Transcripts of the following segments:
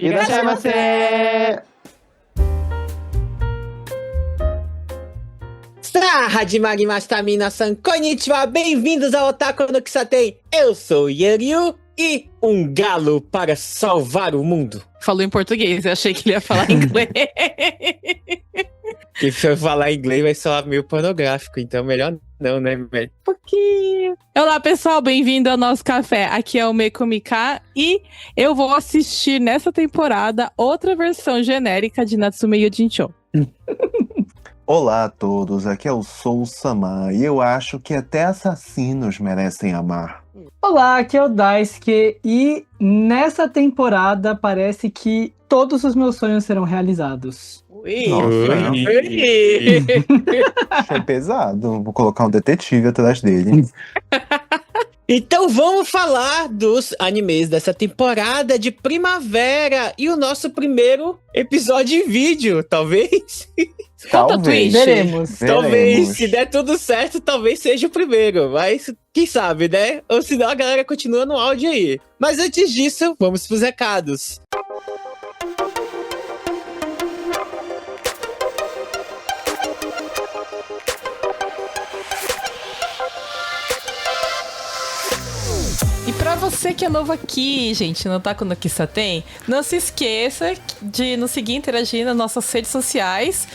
Irashaimase! Hajimagimashita minasan, konnichiwa, bem-vindos ao Otaku no Kisaten. Eu sou Yaryu e um galo para salvar o mundo. Falou em português, eu achei que ele ia falar inglês. Que se eu falar inglês vai soar meio pornográfico, então melhor não, né, velho? Pouquinho. Olá, pessoal, bem-vindo ao nosso café. Aqui é o Mekomika e eu vou assistir nessa temporada outra versão genérica de Natsume Yojincho. Olá a todos, aqui é o Soul Sama e eu acho que até assassinos merecem amar. Olá, aqui é o Daisuke e nessa temporada parece que todos os meus sonhos serão realizados. Achei pesado, vou colocar um detetive atrás dele. Então vamos falar dos animes dessa temporada de primavera e o nosso primeiro episódio em vídeo, talvez. Talvez. Veremos. Talvez, se der tudo certo, talvez seja o primeiro, mas quem sabe, né? Ou senão a galera continua no áudio aí. Mas antes disso, vamos pros recados. E pra você que é novo aqui, gente, no Otaku no Kisaten, não se esqueça de nos seguir, interagir nas nossas redes sociais.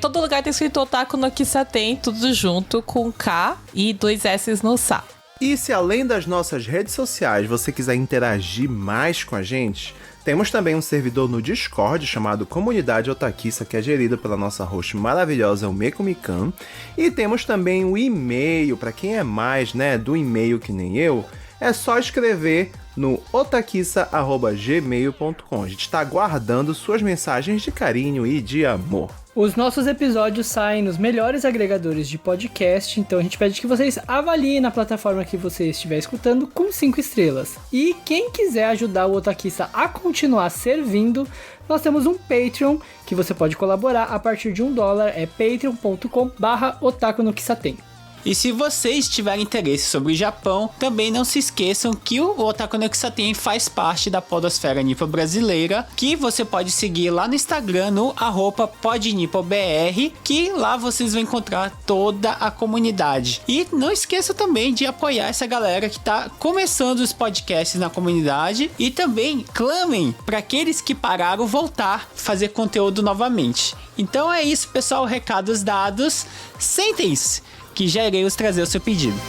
Todo lugar tem escrito Otaku no Kisaten, tudo junto, com K e 2 S no Sa. E se além das nossas redes sociais você quiser interagir mais com a gente, temos também um servidor no Discord chamado Comunidade Otakissa, que é gerido pela nossa host maravilhosa, o Mekomikan. E temos também o e-mail, para quem é mais, né, do e-mail que nem eu, é só escrever no otakissa@gmail.com. A gente está aguardando suas mensagens de carinho e de amor. Os nossos episódios saem nos melhores agregadores de podcast, então a gente pede que vocês avaliem na plataforma que você estiver escutando com 5 estrelas. E quem quiser ajudar o Otakissa a continuar servindo, nós temos um Patreon que você pode colaborar a partir de $1, é patreon.com/Otaku no Kisaten. E se vocês tiverem interesse sobre o Japão, também não se esqueçam que o Otaku no Kisaten faz parte da podosfera nipo brasileira, que você pode seguir lá no Instagram, no @podnipobr, que lá vocês vão encontrar toda a comunidade. E não esqueça também de apoiar essa galera que tá começando os podcasts na comunidade, e também clamem para aqueles que pararam voltar a fazer conteúdo novamente. Então é isso, pessoal, recados dados, sentem-se, que já irei trazer o seu pedido.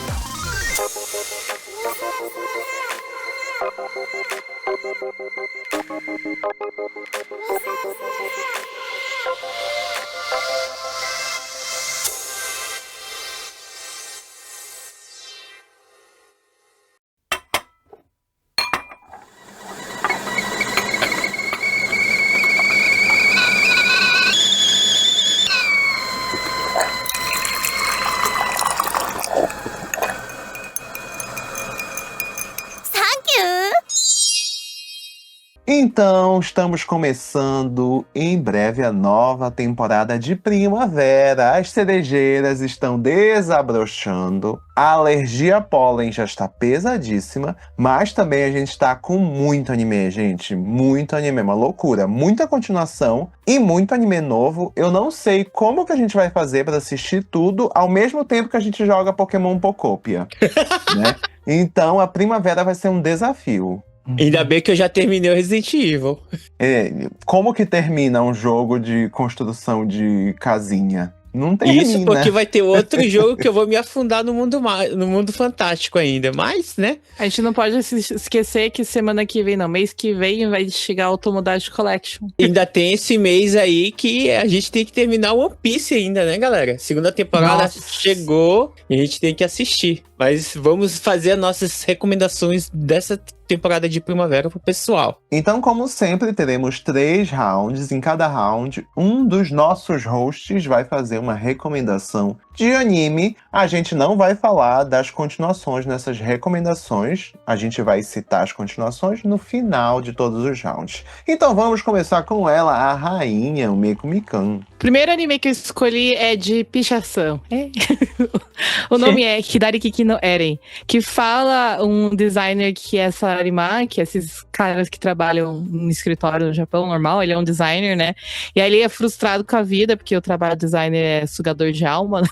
Então, estamos começando em breve a nova temporada de primavera. As cerejeiras estão desabrochando. A alergia a pólen já está pesadíssima. Mas também a gente está com muito anime, gente. Muito anime, uma loucura. Muita continuação e muito anime novo. Eu não sei como que a gente vai fazer para assistir tudo ao mesmo tempo que a gente joga Pokémon Pocopia, né? Então, a primavera vai ser um desafio. Ainda bem que eu já terminei o Resident Evil. Como que termina um jogo de construção de casinha? Não termina. Isso porque vai ter outro jogo que eu vou me afundar no mundo fantástico ainda. Mas, né? A gente não pode se esquecer que semana que vem, não, mês que vem vai chegar o Tomodachi Collection. Ainda tem esse mês aí que a gente tem que terminar One Piece ainda, né, galera? Segunda temporada chegou e a gente tem que assistir. Mas vamos fazer as nossas recomendações dessa temporada de primavera pro pessoal. Então, como sempre, teremos 3 rounds. Em cada round, um dos nossos hosts vai fazer uma recomendação de anime. A gente não vai falar das continuações nessas recomendações. A gente vai citar as continuações no final de todos os rounds. Então vamos começar com ela, a rainha, o Meiko Mikan. Primeiro anime que eu escolhi é de pichação. O nome é Hidari Kiki no Eren, que fala um designer que é Salaryman, que é esses caras que trabalham no escritório no Japão normal, ele é um designer, né? E aí ele é frustrado com a vida, porque o trabalho de designer é sugador de alma, né?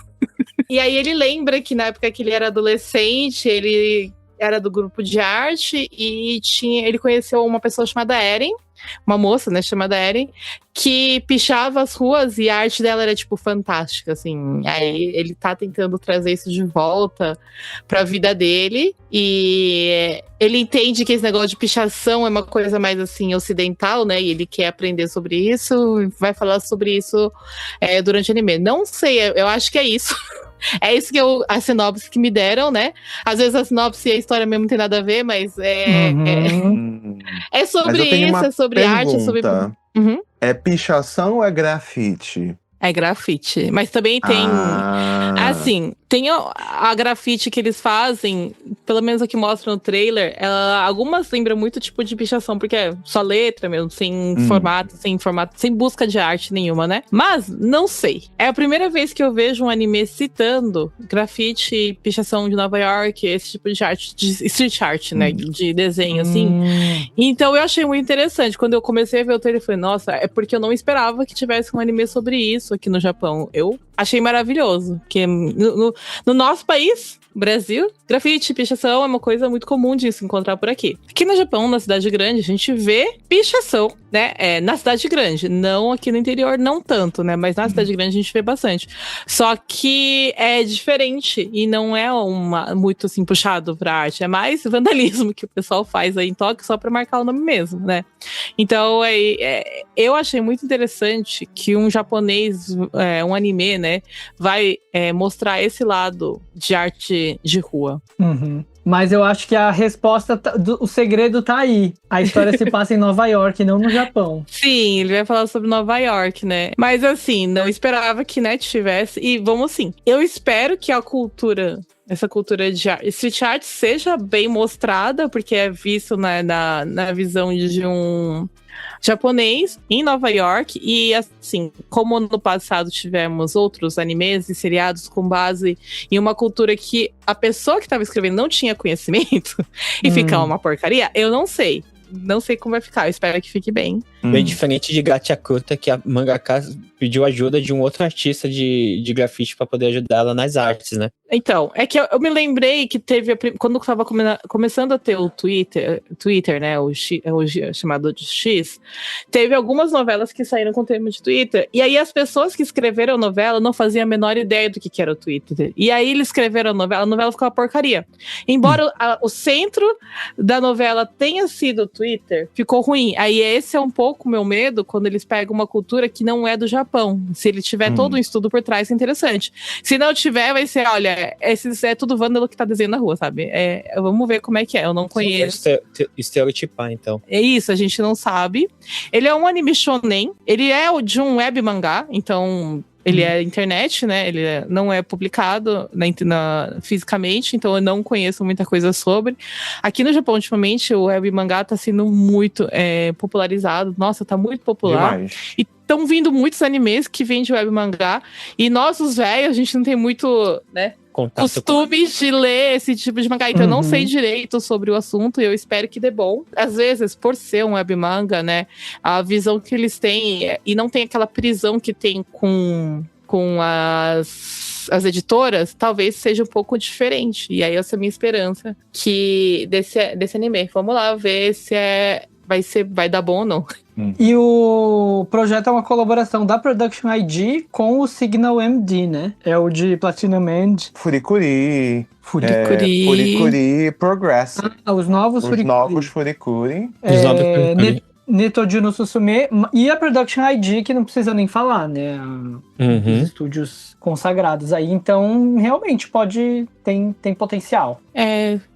E aí ele lembra que na época que ele era adolescente, ele era do grupo de arte e ele conheceu uma pessoa chamada Eren, uma moça, né, chamada Eren, que pichava as ruas e a arte dela era, tipo, fantástica, assim. Aí ele tá tentando trazer isso de volta pra vida dele e ele entende que esse negócio de pichação é uma coisa mais, assim, ocidental, né, e ele quer aprender sobre isso e vai falar sobre isso durante o anime. Não sei, eu acho que é isso. É isso que a sinopse que me deram, né? Às vezes a sinopse e a história mesmo não tem nada a ver, mas é sobre isso, é sobre arte, é sobre... Uhum. É pichação ou é grafite? É grafite, mas também tem, assim, tem a grafite que eles fazem, pelo menos a que mostra no trailer, algumas lembram muito tipo de pichação, porque é só letra mesmo, sem formato, sem busca de arte nenhuma, né? Mas, não sei. É a primeira vez que eu vejo um anime citando grafite, pichação de Nova York, esse tipo de arte, de street art, né? De desenho, assim. Então eu achei muito interessante. Quando eu comecei a ver o trailer, eu falei, nossa, é porque eu não esperava que tivesse um anime sobre isso aqui no Japão. Eu achei maravilhoso, porque no nosso país, Brasil, grafite, pichação é uma coisa muito comum de se encontrar por aqui. Aqui no Japão, na cidade grande, a gente vê pichação, né? Na cidade grande, não aqui no interior, não tanto, né? Mas na cidade grande a gente vê bastante. Só que é diferente e não é muito assim puxado pra arte, é mais vandalismo que o pessoal faz aí em Tóquio só pra marcar o nome mesmo, né? Então, eu achei muito interessante que um japonês, um anime, né, vai mostrar esse lado de arte de rua. Mas eu acho que a resposta, o segredo tá aí. A história se passa em Nova York, não no Japão. Sim, ele vai falar sobre Nova York, né? Mas assim, não esperava que, né, tivesse. E vamos assim, eu espero que essa cultura de street art seja bem mostrada, porque é visto na visão de um japonês em Nova York. E assim, como no passado tivemos outros animes e seriados com base em uma cultura que a pessoa que estava escrevendo não tinha conhecimento e ficar uma porcaria, eu não sei. Não sei como vai ficar, eu espero que fique bem. Bem diferente de Gachakuta, que a mangaka pediu ajuda de um outro artista de grafite pra poder ajudar ela nas artes, né? Então, é que eu me lembrei que teve, quando eu tava começando a ter o Twitter, né, o chamado de X, teve algumas novelas que saíram com o termo de Twitter, e aí as pessoas que escreveram a novela não faziam a menor ideia do que era o Twitter. E aí eles escreveram a novela ficou uma porcaria. Embora o centro da novela tenha sido o Twitter, ficou ruim. Aí esse é um pouco o meu medo quando eles pegam uma cultura que não é do Japão. Se ele tiver todo um estudo por trás, é interessante. Se não tiver, vai ser, olha, é tudo vândalo que tá desenhando na rua, sabe? Vamos ver como é que é, eu não conheço. Estereotipar, então. É isso, a gente não sabe. Ele é um anime shonen, ele é de um web mangá, então... Ele é internet, né? Ele não é publicado fisicamente, então eu não conheço muita coisa sobre. Aqui no Japão, ultimamente, o web mangá tá sendo muito popularizado. Nossa, tá muito popular. Demais. E estão vindo muitos animes que vêm de web mangá. E nós, os velhos, a gente não tem muito, né? Costumes de ler esse tipo de mangá, então eu não sei direito sobre o assunto e eu espero que dê bom. Às vezes, por ser um web manga, né, a visão que eles têm e não tem aquela prisão que tem com as editoras, talvez seja um pouco diferente. E aí essa é a minha esperança que desse anime. Vamos lá ver se vai dar bom ou não. E o projeto é uma colaboração da Production ID com o Signal MD, né? É o de Platinum End. Furikuri. Furikuri. Furikuri Progressive. Os novos Furikuri. Novos Furikuri. Os novos Furikuri. Netoju no Susume e a Production ID, que não precisa nem falar, né? Os estúdios consagrados aí. Então, realmente, tem potencial.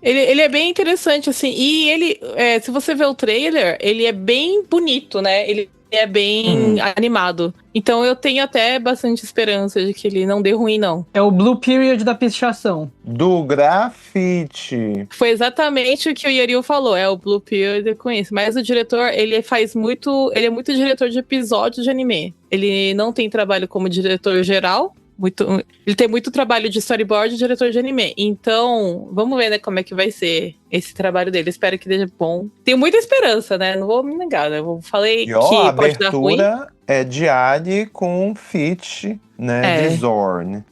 Ele é bem interessante, assim. E ele, se você vê o trailer, ele é bem bonito, né? Ele é bem animado. Então eu tenho até bastante esperança de que ele não dê ruim, não. É o Blue Period da pichação. Do grafite. Foi exatamente o que o Yaril falou, é o Blue Period com isso. Mas o diretor, ele é muito diretor de episódios de anime. Ele não tem trabalho como diretor geral. Ele tem muito trabalho de storyboard e diretor de anime. Então, vamos ver, né, como é que vai ser esse trabalho dele. Espero que seja bom. Tenho muita esperança, né? Não vou me negar, né? Eu falei E ó, que a pode dar ruim. abertura é de Ali com feat, né, de Zorn.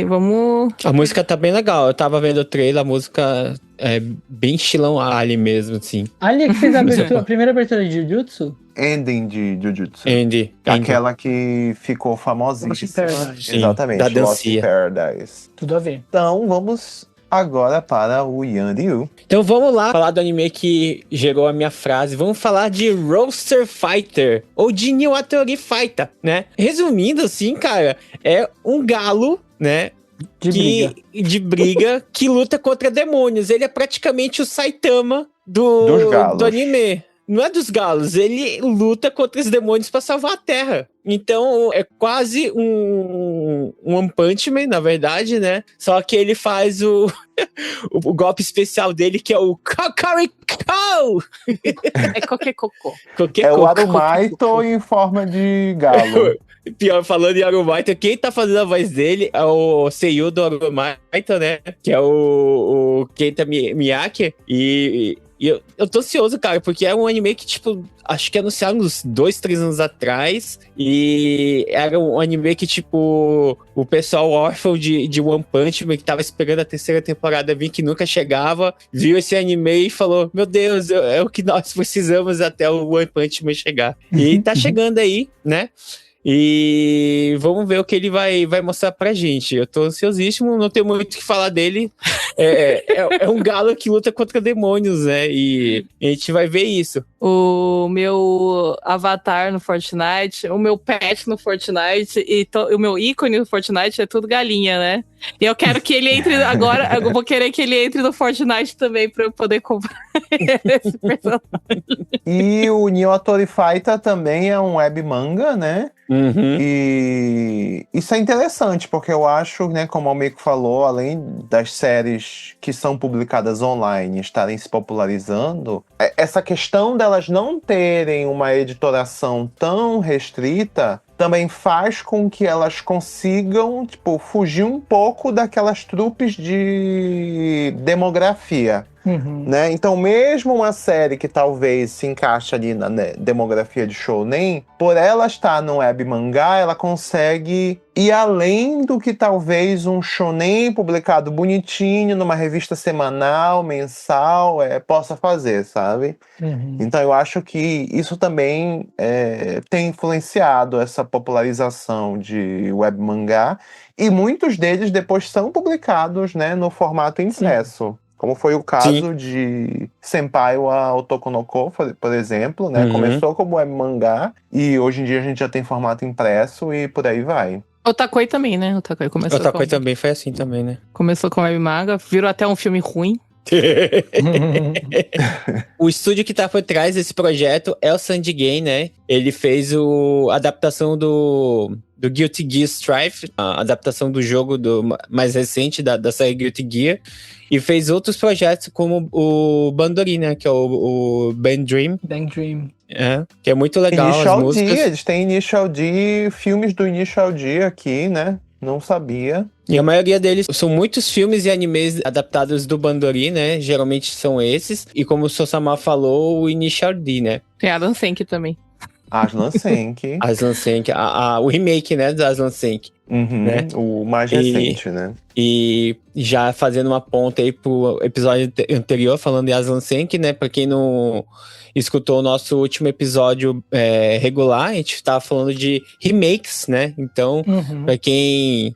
Vamos... A música tá bem legal. Eu tava vendo o trailer, a música é bem estilão Ali mesmo, assim. Ali é que fez a primeira abertura de Jujutsu? Ending de Jujutsu. Andy. Aquela que ficou famosíssima. Lost in Paradise. Sim, Exatamente, da Lost in dancinha. Paradise. Tudo a ver. Então, vamos agora para o Yanryu. Então vamos lá falar do anime que gerou a minha frase. Vamos falar de Roaster Fighter, ou de Niwatori Fighter, né? Resumindo assim, cara, é um galo, né? De briga que luta contra demônios. Ele é praticamente o Saitama do anime. Não é dos galos, ele luta contra os demônios pra salvar a Terra. Então é quase um One Punch Man, na verdade, né? Só que ele faz o golpe especial dele, que é o Kakariko! É Kokekoko. É o Arumaito em forma de galo. Pior, falando em Arumaito, quem tá fazendo a voz dele é o Seiyu do Arumaito, né? Que é o Keita Miyake. E eu tô ansioso, cara, porque é um anime que, tipo, acho que anunciaram uns 2, 3 anos atrás. E era um anime que, tipo, o pessoal órfão de One Punch Man, que tava esperando a terceira temporada vir, que nunca chegava, viu esse anime e falou: meu Deus, é o que nós precisamos até o One Punch Man chegar. E tá chegando aí, né? E vamos ver o que ele vai mostrar pra gente. Eu tô ansiosíssimo, não tenho muito o que falar dele. É um galo que luta contra demônios, né? E a gente vai ver isso. O meu avatar no Fortnite, o meu pet no Fortnite e o meu ícone no Fortnite é tudo galinha, né? E eu quero que ele entre agora, eu vou querer que ele entre no Fortnite também pra eu poder comprar esse personagem. E o Niwatori Fighter também é um web manga, né? Uhum. E isso é interessante, porque eu acho, né, como o Meiko falou, além das séries que são publicadas online estarem se popularizando, essa questão delas não terem uma editoração tão restrita também faz com que elas consigam, tipo, fugir um pouco daquelas trupes de demografia. Né? Então, mesmo uma série que talvez se encaixe ali na demografia de shounen, por ela estar no web mangá, ela consegue ir além do que talvez um shounen publicado bonitinho numa revista semanal, mensal, possa fazer, sabe? Então, eu acho que isso também tem influenciado essa popularização de web mangá, e muitos deles depois são publicados, né, no formato impresso. Como foi o caso de Senpai wa Otoko no Ko, por exemplo, né? Começou como web mangá e hoje em dia a gente já tem formato impresso e por aí vai. Otakoi também, né? Otakoi começou Otakoi também foi assim também, né? Começou com web manga, virou até um filme ruim. O estúdio que tá por trás desse projeto é o Sandy Game, né? Ele fez a adaptação do Guilty Gear Strive, a adaptação do jogo mais recente da série Guilty Gear, e fez outros projetos como o Bandori, né? Que é o Band Dream. Band Dream. Que é muito legal. Initial as músicas. D, eles têm Initial D, filmes do Initial D aqui, né? Não sabia. E a maioria deles são muitos filmes e animes adaptados do Bandori, né? Geralmente são esses. E como o Sosama falou, o Initial D, né? Tem Alan Senki também. Aslan Senki. Aslan Senki, o remake, né, do Aslan Senki. Né? O mais recente, né? E já fazendo uma ponta aí pro episódio anterior, falando de Aslan Senki, né? Pra quem não escutou o nosso último episódio regular, a gente tava falando de remakes, né? Então, pra quem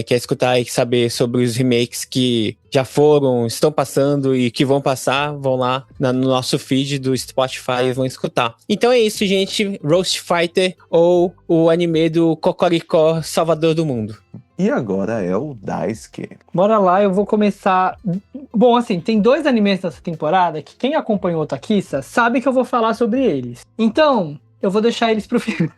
quer escutar e saber sobre os remakes que já foram, estão passando e que vão passar, vão lá no nosso feed do Spotify e vão escutar. Então é isso, gente. Roast Fighter, ou o anime do Kokoriko Salvador do Mundo. E agora é o Daisuke. Bora lá, eu vou começar... Bom, assim, tem 2 animes dessa temporada que quem acompanhou o Otakissa sabe que eu vou falar sobre eles. Então, eu vou deixar eles pro final.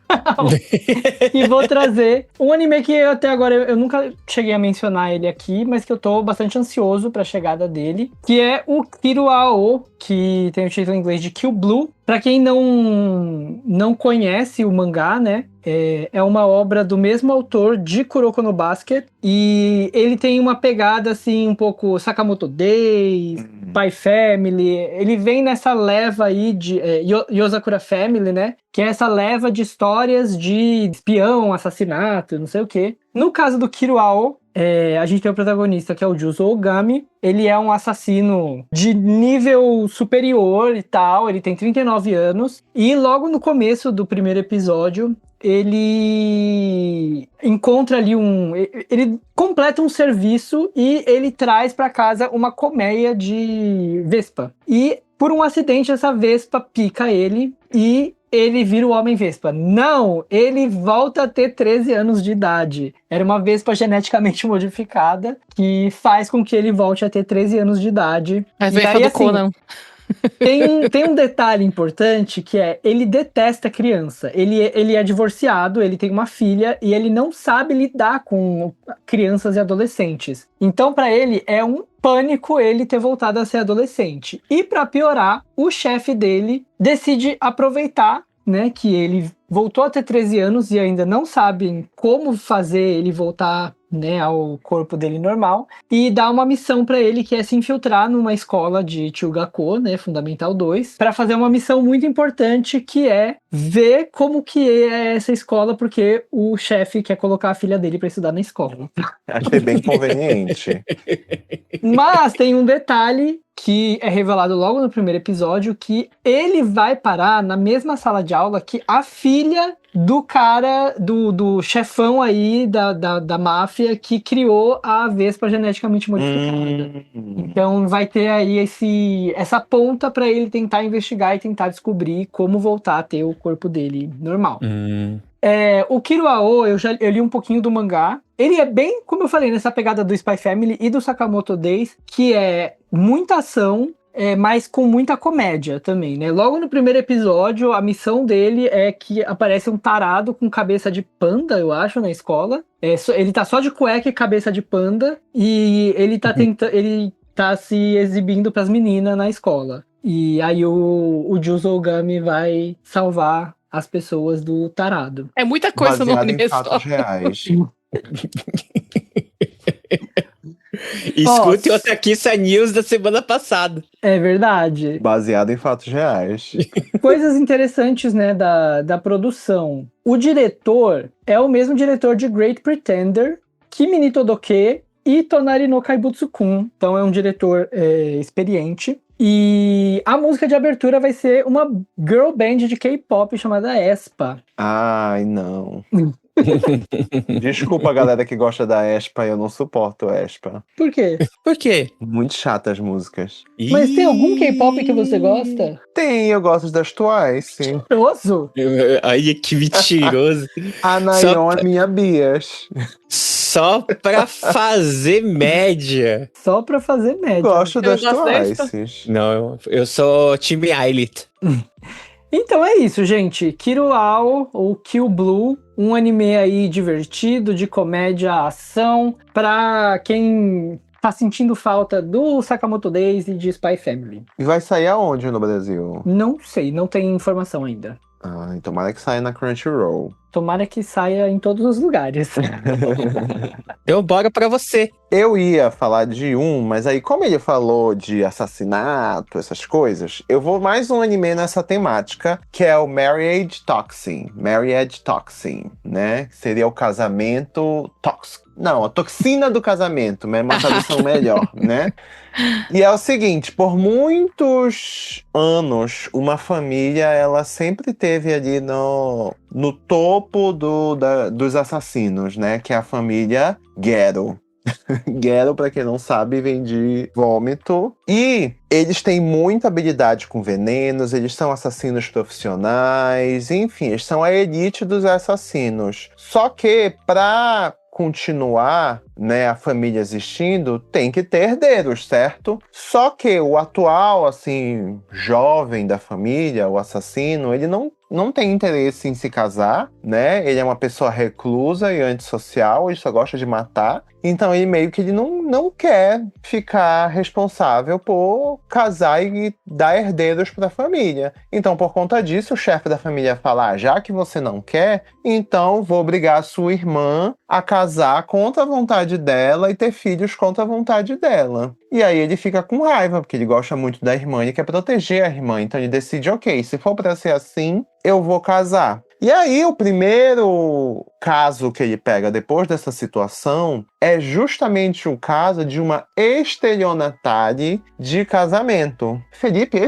E vou trazer um anime que até agora eu nunca cheguei a mencionar ele aqui, mas que eu tô bastante ansioso pra chegada dele, que é o Kiro Ao, que tem o título em inglês de Kill Blue. Pra quem não conhece o mangá, né? É uma obra do mesmo autor de Kuroko no Basket. E ele tem uma pegada, assim, um pouco Sakamoto Days, Spy Family. Ele vem nessa leva aí de Yozakura Family, né? Que é essa leva de histórias de espião, assassinato, não sei o quê. No caso do Kiro Ao, a gente tem o protagonista, que é o Juzo Ogami. Ele é um assassino de nível superior e tal. Ele tem 39 anos. E logo no começo do primeiro episódio, ele encontra ali ele completa um serviço e ele traz para casa uma colmeia de vespa. E por um acidente, essa vespa pica ele e ele vira o Homem-Vespa. Não! Ele volta a ter 13 anos de idade. Era uma vespa geneticamente modificada que faz com que ele volte a ter 13 anos de idade. A E vespa aí, do assim, Conan. Tem um detalhe importante que ele detesta criança. Ele é divorciado, ele tem uma filha e ele não sabe lidar com crianças e adolescentes. Então, pra ele, é um pânico ele ter voltado a ser adolescente. E pra piorar, o chefe dele decide aproveitar, né, que ele voltou a ter 13 anos e ainda não sabem como fazer ele voltar, né, ao corpo dele normal, e dá uma missão pra ele, que é se infiltrar numa escola de Chugako, né, Fundamental 2, pra fazer uma missão muito importante, que é ver como que é essa escola, porque o chefe quer colocar a filha dele pra estudar na escola. Achei bem conveniente. Mas tem um detalhe que é revelado logo no primeiro episódio, que ele vai parar na mesma sala de aula que a filha do cara, do chefão aí da máfia que criou a Vespa geneticamente modificada. Então vai ter aí essa ponta pra ele tentar investigar e tentar descobrir como voltar a ter o corpo dele normal. O Kiro Ao, eu li um pouquinho do mangá. Ele é bem, como eu falei, nessa pegada do Spy Family e do Sakamoto Days, que é muita ação, mas com muita comédia também, né? Logo no primeiro episódio, a missão dele é que aparece um tarado com cabeça de panda, eu acho, na escola. Ele tá só de cueca e cabeça de panda, e ele tá ele tá se exibindo pras meninas na escola. E aí o Juzo Ogami vai salvar as pessoas do tarado. É muita coisa no Baseado anime em só. fatos reais. Escute o Otakissa News da semana passada. É verdade. Baseado em fatos reais. Coisas interessantes, né, da produção. O diretor é o mesmo diretor de Great Pretender, Kimi ni Todoke e Tonari no Kaibutsu-kun. Então é um diretor experiente. E a música de abertura vai ser uma girl band de K-pop chamada aespa. Ai, não. Desculpa, galera que gosta da aespa, eu não suporto aespa. Por quê? Por quê? Muito chatas as músicas. Mas tem algum K-pop que você gosta? Tem, eu gosto das Twice. Mentiroso! Ai, que mentiroso. A Nayeon é minha bias. Só pra fazer média. Só pra fazer média. Gosto das gosto dessa. Twice. Não, eu sou time Ailit. Então é isso, gente. Kiro Ao, ou Kill Blue, um anime aí divertido, de comédia, ação, pra quem tá sentindo falta do Sakamoto Days e de Spy Family. E vai sair aonde no Brasil? Não sei, não tem informação ainda. Ai, tomara que saia na Crunchyroll. Tomara que saia em todos os lugares. Então bora pra você. Eu ia falar de mas aí como ele falou de assassinato, essas coisas, eu vou mais um anime nessa temática, que é o Marriage Toxin, né? Seria o casamento tóxico. Não, a toxina do casamento, é uma tradução melhor, né? E é o seguinte, por muitos anos, uma família, ela sempre teve ali no topo dos assassinos, né? Que é a família Gero. Gero, pra quem não sabe, vem de vômito. E eles têm muita habilidade com venenos, eles são assassinos profissionais, enfim, eles são a elite dos assassinos. Só que, pra continuar né, a família existindo, tem que ter herdeiros, certo? Só que o atual, assim, jovem da família, o assassino, ele não tem interesse em se casar, né? Ele é uma pessoa reclusa e antissocial, ele só gosta de matar. Então ele meio que ele não quer ficar responsável por casar e dar herdeiros para a família. Então, por conta disso, o chefe da família fala: já que você não quer, então vou obrigar a sua irmã a casar contra a vontade dela e ter filhos contra a vontade dela. E aí ele fica com raiva, porque ele gosta muito da irmã e quer proteger a irmã. Então ele decide, ok, se for para ser assim, eu vou casar. E aí, o primeiro caso que ele pega depois dessa situação é justamente o caso de uma estelionatária de casamento. Felipe,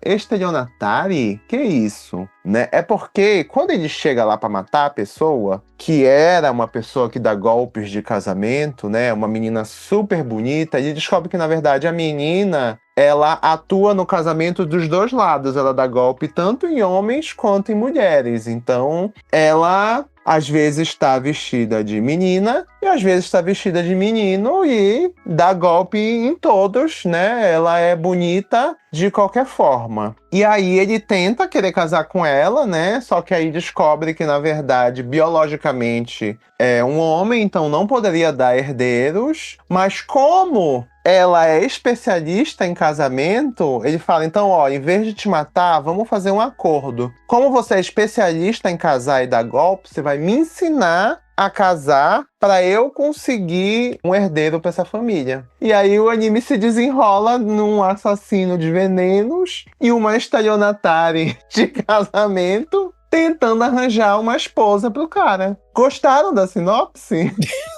estelionatária? Que isso? Né? É porque quando ele chega lá para matar a pessoa, que era uma pessoa que dá golpes de casamento, né? Uma menina super bonita, ele descobre que, na verdade, a menina, ela atua no casamento dos dois lados. Ela dá golpe tanto em homens quanto em mulheres. Então, ela às vezes está vestida de menina e às vezes está vestida de menino e dá golpe em todos, né? Ela é bonita de qualquer forma. E aí ele tenta querer casar com ela, né? Só que aí descobre que, na verdade, biologicamente é um homem, então não poderia dar herdeiros. Mas como ela é especialista em casamento, ele fala, então, ó, em vez de te matar, vamos fazer um acordo. Como você é especialista em casar e dar golpe, você vai me ensinar a casar para eu conseguir um herdeiro para essa família. E aí o anime se desenrola num assassino de venenos e uma estelionatária de casamento tentando arranjar uma esposa pro cara. Gostaram da sinopse?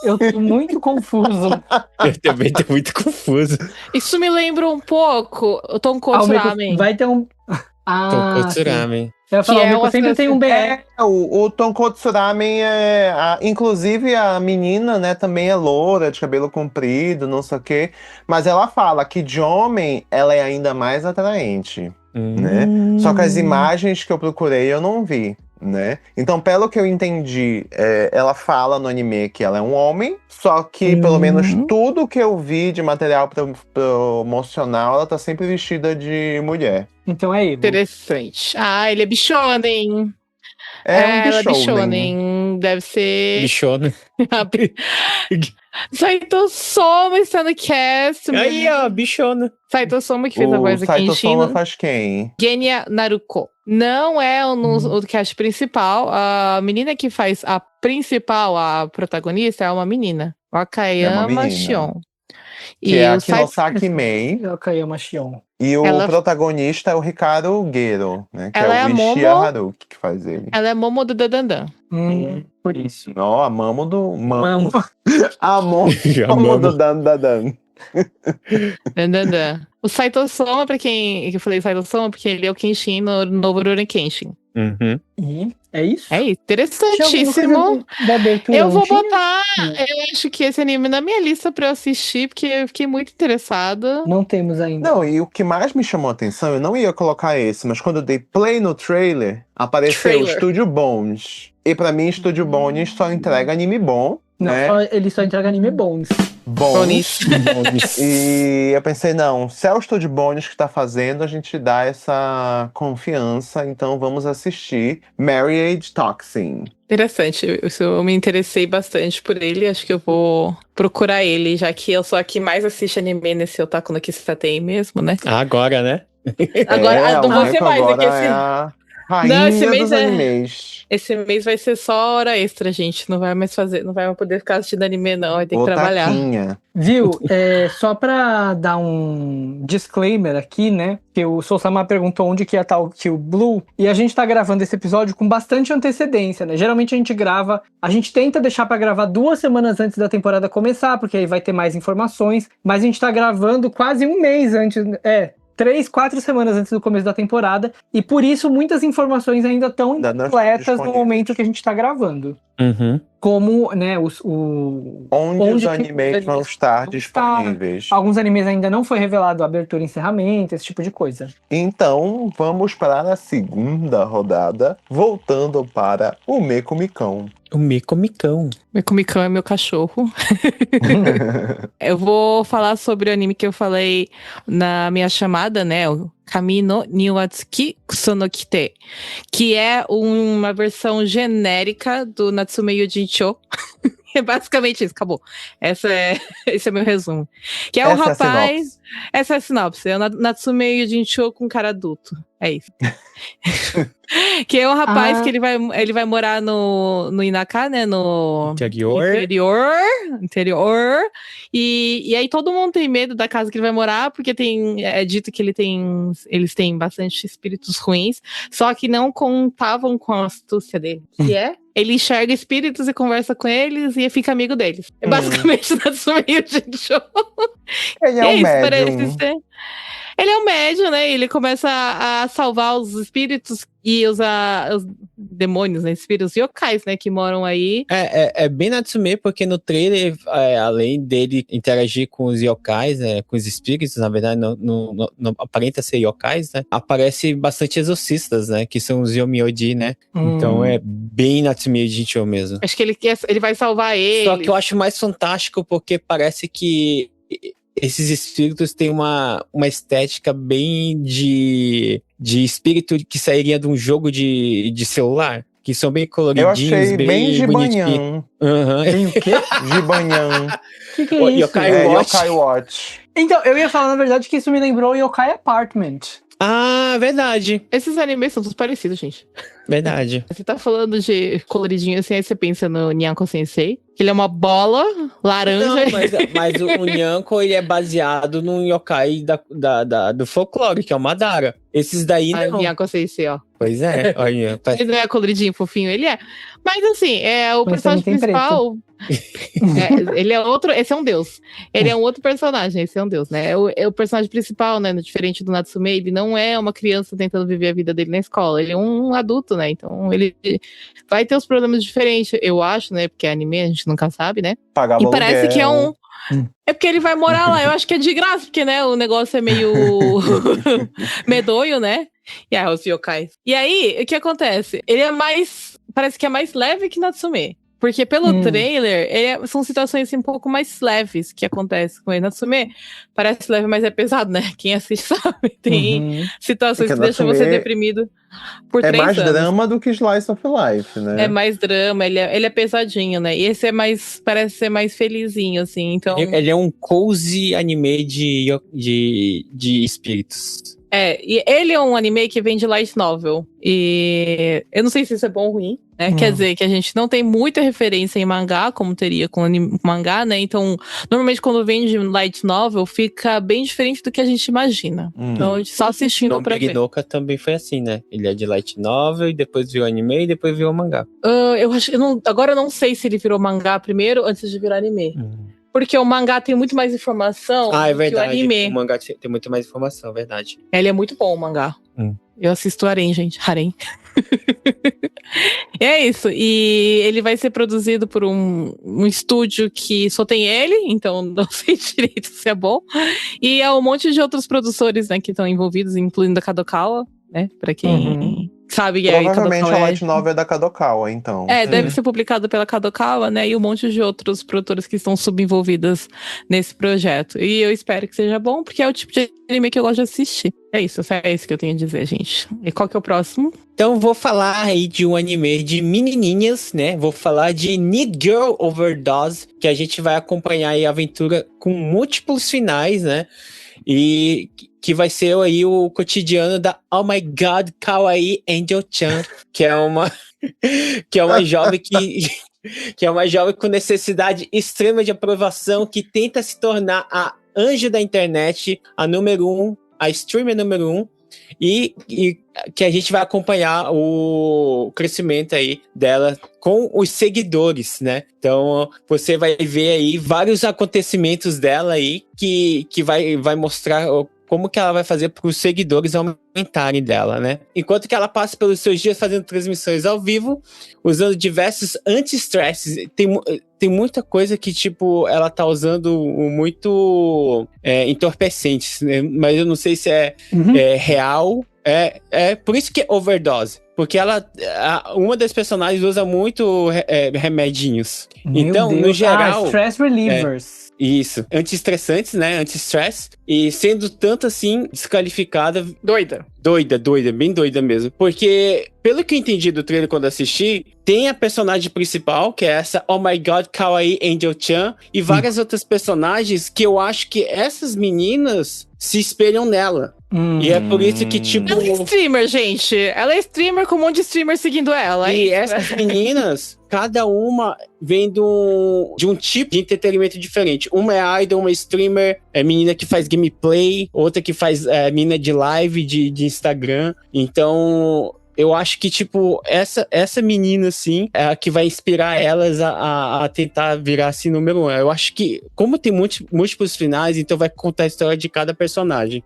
Eu tô muito confuso. Eu também tô muito confuso. Isso me lembra um pouco o Tonkotsu Ramen. Vai ter um... Tonkotsu sim. Ramen. Eu ia falar, Que é o Meiko uma sempre tem um BR. O Tonkotsu Ramen inclusive a menina, né, também é loura, de cabelo comprido, não sei o quê. Mas ela fala que de homem ela é ainda mais atraente, né? Só que as imagens que eu procurei eu não vi, né? Então, pelo que eu entendi, ela fala no anime que ela é um homem, só que pelo menos tudo que eu vi de material promocional, ela tá sempre vestida de mulher. Então é ele. Interessante. Ah, ele é bichonen. Um Ela é bichounen. bichonen. Deve ser... Bichona. Saito Soma está no cast. Aí, ó, bichona. Saito Soma que fez a O voz do Saito Soma Kenshin. faz quem? Genya Naruko. Não é o cast principal. A menina que faz a principal, a protagonista, é uma menina. Wakayama menina. Shion. Que é a o Saito- Kinosaki Mei. Wakayama Shion. E o Ela- protagonista é o Ricardo Gero, né? Que Ela é é a o Ishia Momo. Haruki que faz ele. Ela é Momo do Dandan. Por isso. Ó, a Mamo do... Mamo. A Momo do Dan. Dandan. O Saito Soma, pra quem eu falei Saito Soma, porque ele é o Kenshin no novo Rurouni Kenshin. Uhum. E é isso? É isso, Tinha alguma interessantíssimo. coisa da abertura, Eu não vou tinha? botar, eu acho que esse anime na minha lista pra eu assistir, porque eu fiquei muito interessada. Não temos ainda. Não, e o que mais me chamou a atenção, eu não ia colocar esse, mas quando eu dei play no trailer, apareceu o Trailer. Studio Bones. E pra mim, Studio Bones só entrega anime bom, Não, né? ele só entrega anime bons. Bones. E eu pensei, não, se é o Studio Bones que tá fazendo, a gente dá essa confiança, então vamos assistir Marriage Toxin. Interessante, eu me interessei bastante por ele, acho que eu vou procurar ele, já que eu sou a que mais assiste anime nesse Otaku no Kisatei mesmo, né? Agora, né? Agora, não vou ser mais, agora é que esse... é a rainha Não, esse mês dos é- animes. Esse mês vai ser só hora extra, gente. Não vai mais fazer, não vai mais poder ficar assistindo anime, não. Vai ter que trabalhar. Otaquinha. Viu? Só pra dar um disclaimer aqui, né? Que o Sousama perguntou onde que ia estar o Kill Blue. E a gente tá gravando esse episódio com bastante antecedência, né? Geralmente a gente tenta deixar pra gravar 2 semanas antes da temporada começar, porque aí vai ter mais informações. Mas a gente tá gravando quase um mês antes. 3, 4 semanas antes do começo da temporada. E por isso muitas informações ainda estão Ainda não estão incompletas no disponíveis. momento que a gente tá gravando. Uhum. Como, né, Onde Onde os que animes os vão animes estar vão disponíveis. alguns animes ainda não foi revelado a abertura e encerramento, esse tipo de coisa. Então, vamos para a segunda rodada, voltando para o Mekumikão. O Micão. Meu comicão é meu cachorro. Eu vou falar sobre o anime que eu falei na minha chamada, né? O Kami no Niwatsuki Kusonokite, que é uma versão genérica do Natsume Yujincho. É basicamente isso, acabou. Esse é meu resumo. Que é um Essa é a rapaz. sinopse. Essa é a sinopse. É o Natsume Yujincho com cara adulto. É isso. Que é um rapaz que ele vai morar no Inaka, né? No interior. E aí todo mundo tem medo da casa que ele vai morar, porque é dito que eles têm bastante espíritos ruins, só que não contavam com a astúcia dele. Que ele enxerga espíritos e conversa com eles e fica amigo deles. É basicamente o Natsume Yujincho. Ele é um médium. Ele é um médium, né? Ele começa a salvar os espíritos e os demônios, né? Espíritos yokais, né? Que moram aí. É bem Natsume, porque no trailer, além dele interagir com os yokais, né? Com os espíritos, na verdade, não aparenta ser yokais, né? Aparece bastante exorcistas, né? Que são os Yomiuri, né? Então é bem Natsume Yujincho mesmo. Acho que ele vai salvar ele. Só que eu acho mais fantástico porque parece que esses espíritos têm uma estética bem de espírito que sairia de um jogo de celular. Que são bem coloridinhos, Eu achei bem bonitinhos. Gibanhan. Tem o quê? Gibanhan. O que é isso? Yokai Watch. Então, eu ia falar, na verdade, que isso me lembrou Yokai Apartment. Ah, verdade. Esses animes são todos parecidos, gente. Verdade. Você tá falando de coloridinho assim, aí você pensa no Nyanko Sensei, que ele é uma bola laranja. Não, mas o Nyanko, ele é baseado num yokai do folclore, que é o Madara. Esses daí não. O Nyanko Sensei, ó. Pois é, olha. Ele não é coloridinho, fofinho, ele é. Mas assim, o Mas personagem também tem principal. Ele é outro. Esse é um deus. Ele é um outro personagem, esse é um deus, né? O personagem principal, né? Diferente do Natsume, ele não é uma criança tentando viver a vida dele na escola. Ele é um adulto, né? Então ele vai ter os problemas diferentes, eu acho, né? Porque é anime, a gente nunca sabe, né? Pagar E parece aluguel. que é um. É porque ele vai morar lá, eu acho que é de graça, porque, né, o negócio é meio medonho, né? E aí, os yokais. E aí, o que acontece? Ele é parece que é mais leve que Natsume. Porque pelo trailer, são situações assim, um pouco mais leves que acontecem com ele. Natsume parece leve, mas é pesado, né? Quem assiste sabe. Tem situações que deixam você deprimido por 3 anos. É mais drama do que Slice of Life, né? É mais drama, ele é pesadinho, né? E esse parece ser mais felizinho, assim, então... Ele é um cozy anime de espíritos. E ele é um anime que vem de light novel. E eu não sei se isso é bom ou ruim, né? Quer dizer, que a gente não tem muita referência em mangá, como teria com mangá, né? Então, normalmente quando vem de light novel, fica bem diferente do que a gente imagina. Então, a gente só assistindo pra ver. Noka também foi assim, né? Ele é de light novel, e depois virou anime, e depois virou mangá. Agora eu não sei se ele virou mangá primeiro, antes de virar anime. Porque o mangá tem muito mais informação é do verdade. que o anime. O mangá tem muito mais informação, é verdade. Ele é muito bom, o mangá. Eu assisto Harem, gente. Harem. É isso. E ele vai ser produzido por um estúdio que só tem ele, então não sei direito se é bom. E é um monte de outros produtores, né, que estão envolvidos, incluindo a Kadokawa, né? Pra quem sabe, Provavelmente Kadokawa a light novel é da Kadokawa, então. deve ser publicado pela Kadokawa, né? E um monte de outros produtores que estão subenvolvidos nesse projeto. E eu espero que seja bom, porque é o tipo de anime que eu gosto de assistir. É isso que eu tenho a dizer, gente. E qual que é o próximo? Então vou falar aí de um anime de menininhas, né? Vou falar de Need Girl Overdose, que a gente vai acompanhar aí a aventura com múltiplos finais, né? E que vai ser aí o cotidiano da Oh My God Kawaii Angel-chan, que é uma jovem que é uma jovem com necessidade extrema de aprovação, que tenta se tornar a anjo da internet, a número 1, a streamer número 1, e que a gente vai acompanhar o crescimento aí dela com os seguidores, né? Então, você vai ver aí vários acontecimentos dela aí que vai mostrar como que ela vai fazer para os seguidores aumentarem dela, né? Enquanto que ela passa pelos seus dias fazendo transmissões ao vivo, usando diversos anti-stresses. Tem muita coisa que, tipo, ela tá usando muito entorpecentes, né? Mas eu não sei se é real. É por isso que é overdose. porque uma das personagens usa muito remedinhos. Meu Então, Deus. no geral... Stress relievers. Isso, anti-estressantes, né? Anti-stress. E sendo tanto assim, desqualificada. Doida. Doida, bem doida mesmo. Porque, pelo que eu entendi do trailer quando assisti, tem a personagem principal, que é essa Oh My God, Kawaii Angel-chan, e várias outras personagens que eu acho que essas meninas se espelham nela. E é por isso que, tipo... Ela é streamer, gente. Ela é streamer com um monte de streamer seguindo ela. E essas meninas, cada uma vem de um tipo de entretenimento diferente. Uma é idol, uma streamer, é menina que faz gameplay, outra que faz menina de live de Instagram. Então... eu acho que, tipo, essa menina, assim, é a que vai inspirar elas a tentar virar, assim, número 1. Eu acho que, como tem múltiplos finais, então vai contar a história de cada personagem.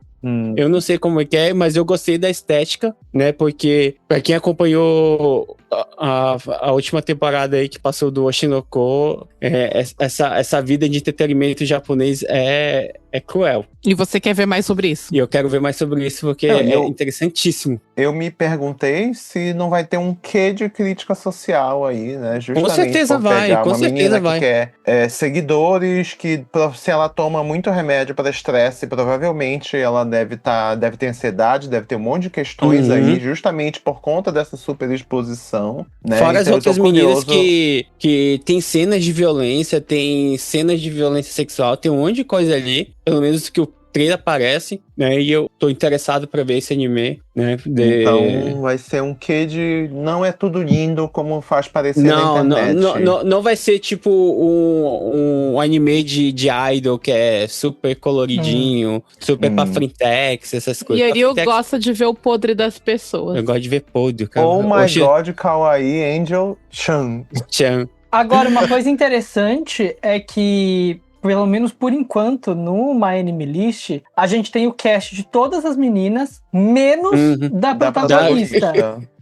Eu não sei como é que é, mas eu gostei da estética, né? Porque, pra quem acompanhou a última temporada aí que passou do Oshinoko, essa vida de entretenimento japonês é cruel. E você quer ver mais sobre isso? E eu quero ver mais sobre isso porque é interessantíssimo. Eu me perguntei se não vai ter um quê de crítica social aí, né? Justamente com certeza por vai, pegar com uma certeza menina vai. que quer seguidores, que se ela toma muito remédio para estresse, provavelmente ela deve ter ansiedade, deve ter um monte de questões aí, justamente por conta dessa superexposição, né? Fora as Então, eu tô outras meninas curioso. que tem cenas de violência, tem cenas de violência sexual, tem um monte de coisa ali, pelo menos que o trailer aparece, né? E eu tô interessado pra ver esse anime, né? Então vai ser um quê de não é tudo lindo como faz parecer na internet. Não vai ser tipo um anime de idol que é super coloridinho, super pra frentex, essas E coisas. aí eu gosto de ver o podre das pessoas. Eu gosto de ver podre, cara. Oh my God, Kawaii Angel-chan. Chan. Agora, uma coisa interessante é que, pelo menos por enquanto, no My Anime List, a gente tem o cast de todas as meninas, menos da protagonista.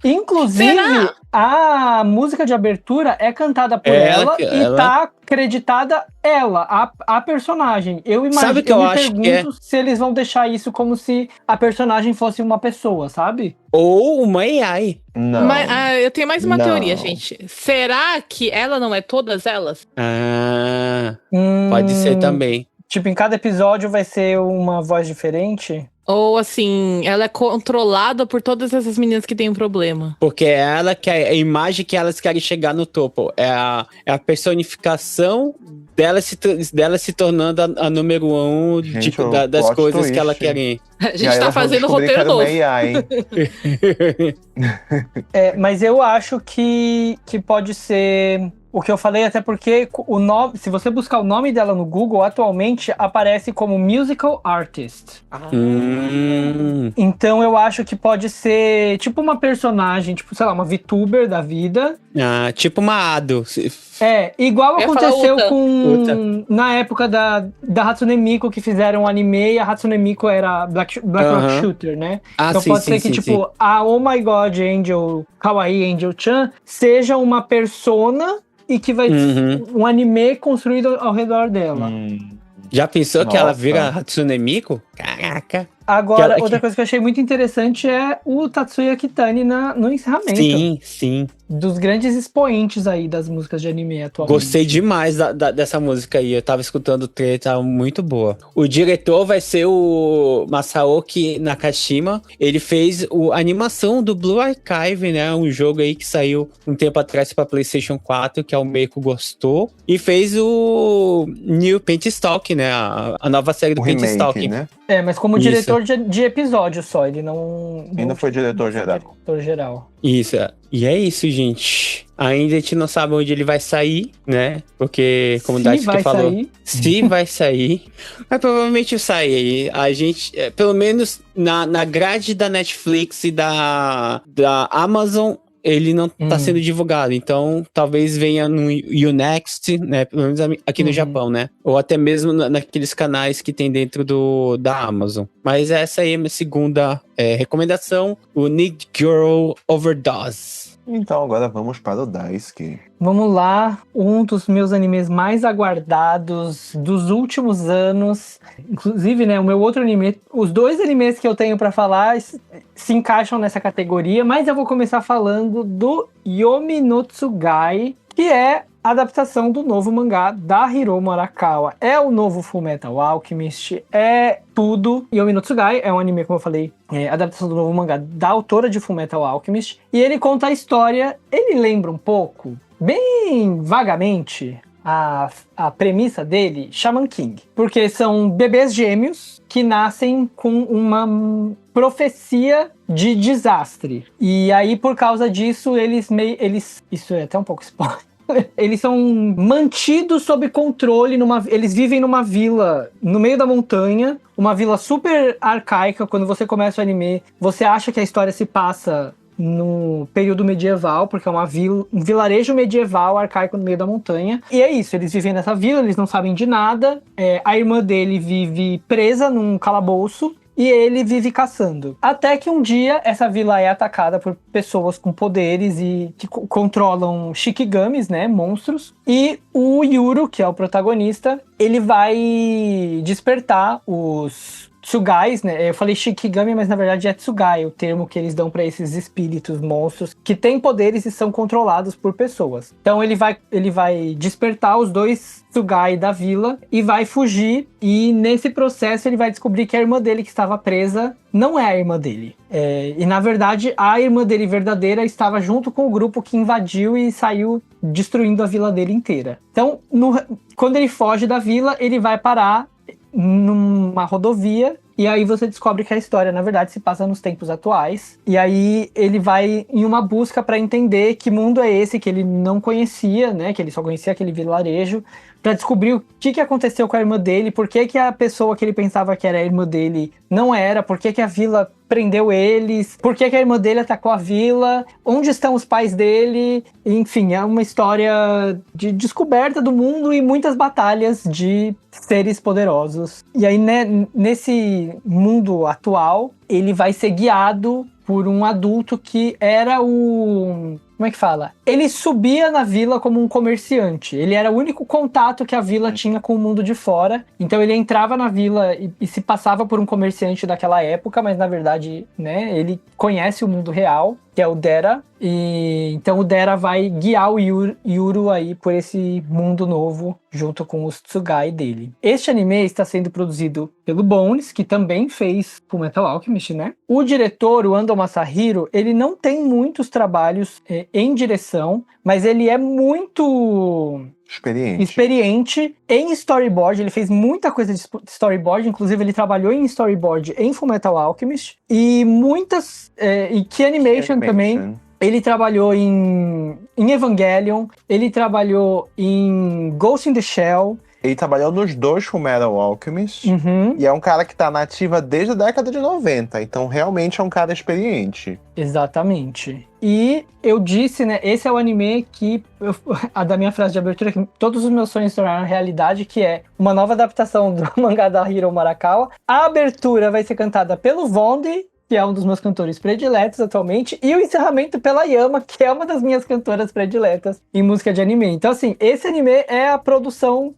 Inclusive, Será? a música de abertura é cantada por ela e tá acreditada ela, a personagem. Eu imagino, Sabe que eu acho que pergunto se eles vão deixar isso como se a personagem fosse uma pessoa, sabe? Ou uma AI. Não. Mas, eu tenho mais uma Não. teoria, gente. Será que ela não é todas elas? Pode ser também. Tipo, em cada episódio vai ser uma voz diferente? Ou assim, ela é controlada por todas essas meninas que têm um problema? Porque é ela que é a imagem que elas querem chegar no topo. É a personificação dela se tornando a número 1 Gente, das plot coisas twist. que ela querem. A gente tá fazendo roteiro novo. Mas eu acho que pode ser o que eu falei, até porque o nome, se você buscar o nome dela no Google, atualmente aparece como Musical Artist. Então eu acho que pode ser tipo uma personagem, tipo, sei lá, uma VTuber da vida. Tipo uma Ado. Igual Eu ia aconteceu falar com na época da Hatsune Miku, que fizeram um anime e a Hatsune Miku era Black Rock Shooter, né? Então pode ser que, tipo, a Oh My God Angel, Kawaii Angel-chan, seja uma persona e que vai um anime construído ao redor dela. Já pensou que ela vira Hatsune Miku? Caraca. Agora, outra coisa que eu achei muito interessante é o Tatsuya Kitani no encerramento. Sim. Dos grandes expoentes aí das músicas de anime atualmente. Gostei demais dessa música aí. Eu tava escutando o trailer, tava muito boa. O diretor vai ser o Masaoki Nakashima. Ele fez a animação do Blue Archive, né? Um jogo aí que saiu um tempo atrás pra PlayStation 4, que o Meiko gostou. E fez o New Paint Stalk, né? A nova série do Paint Stalk. Né? Mas como diretor de episódio só, ele não foi diretor geral. Diretor geral. Isso, e é isso, gente. Ainda a gente não sabe onde ele vai sair, né? Porque, como o Daisuke falou, se vai sair, mas provavelmente sai aí. A gente, pelo menos na grade da Netflix e da Amazon, ele não tá sendo divulgado, então talvez venha no Unext, né, pelo menos aqui no Japão, né, ou até mesmo naqueles canais que tem dentro da Amazon. Mas essa aí é a minha segunda recomendação, o Need Girl Overdose. Então agora vamos para o Daisuke. Vamos lá, um dos meus animes mais aguardados dos últimos anos. Inclusive, né, o meu outro anime, os dois animes que eu tenho pra falar se encaixam nessa categoria, mas eu vou começar falando do Yomi no Tsugai, que é a adaptação do novo mangá da Hiromu Arakawa. É o novo Fullmetal Alchemist, é tudo. Yomi no Tsugai é um anime, como eu falei, adaptação do novo mangá da autora de Fullmetal Alchemist. E ele conta a história, ele lembra um pouco, bem vagamente, a premissa dele, Shaman King. Porque são bebês gêmeos que nascem com uma profecia de desastre. E aí, por causa disso, eles isso é até um pouco spoiler. Eles são mantidos sob controle, eles vivem numa vila no meio da montanha, uma vila super arcaica. Quando você começa o anime, você acha que a história se passa no período medieval, porque é um vilarejo medieval arcaico no meio da montanha. E é isso, eles vivem nessa vila, eles não sabem de nada. A irmã dele vive presa num calabouço, e ele vive caçando. Até que um dia essa vila é atacada por pessoas com poderes e que controlam shikigamis, né, monstros. E o Yuru, que é o protagonista, ele vai despertar os Tsugais, né? Eu falei Shikigami, mas na verdade é Tsugai, o termo que eles dão para esses espíritos, monstros, que têm poderes e são controlados por pessoas. Então ele vai despertar os dois Tsugai da vila e vai fugir, e nesse processo ele vai descobrir que a irmã dele que estava presa não é a irmã dele. E na verdade a irmã dele verdadeira estava junto com o grupo que invadiu e saiu destruindo a vila dele inteira. Então, quando ele foge da vila, ele vai parar numa rodovia, e aí você descobre que a história, na verdade, se passa nos tempos atuais. E aí ele vai em uma busca para entender que mundo é esse que ele não conhecia, né? Que ele só conhecia aquele vilarejo, para descobrir o que aconteceu com a irmã dele, por que a pessoa que ele pensava que era a irmã dele não era, por que a vila prendeu eles, por que a irmã dele atacou a vila, onde estão os pais dele. Enfim, é uma história de descoberta do mundo e muitas batalhas de seres poderosos. E aí, né, nesse mundo atual, ele vai ser guiado por um adulto que era o... Como é que fala? Ele subia na vila como um comerciante. Ele era o único contato que a vila tinha com o mundo de fora. Então ele entrava na vila e se passava por um comerciante daquela época, mas na verdade, né, ele conhece o mundo real, que é o Dera. E então o Dera vai guiar o Yuru aí por esse mundo novo, junto com os Tsugai dele. Este anime está sendo produzido pelo Bones, que também fez Fullmetal Alchemist, né? O diretor, o Ando Masahiro, ele não tem muitos trabalhos em direção, mas ele é muito experiente em storyboard. Ele fez muita coisa de storyboard, inclusive ele trabalhou em storyboard em Fullmetal Alchemist, e muitas e Key Animation também. Ele trabalhou em Evangelion, ele trabalhou em Ghost in the Shell. Ele trabalhou nos dois Fullmetal Alchemist. E é um cara que tá na ativa desde a década de 90. Então realmente é um cara experiente. Exatamente. E eu disse, né, esse é o anime que a da minha frase de abertura, que todos os meus sonhos se tornaram realidade, que é uma nova adaptação do mangá da Hiromu Arakawa. A abertura vai ser cantada pelo Vonde, que é um dos meus cantores prediletos atualmente, e o encerramento pela Yama, que é uma das minhas cantoras prediletas em música de anime. Então, assim, esse anime é a produção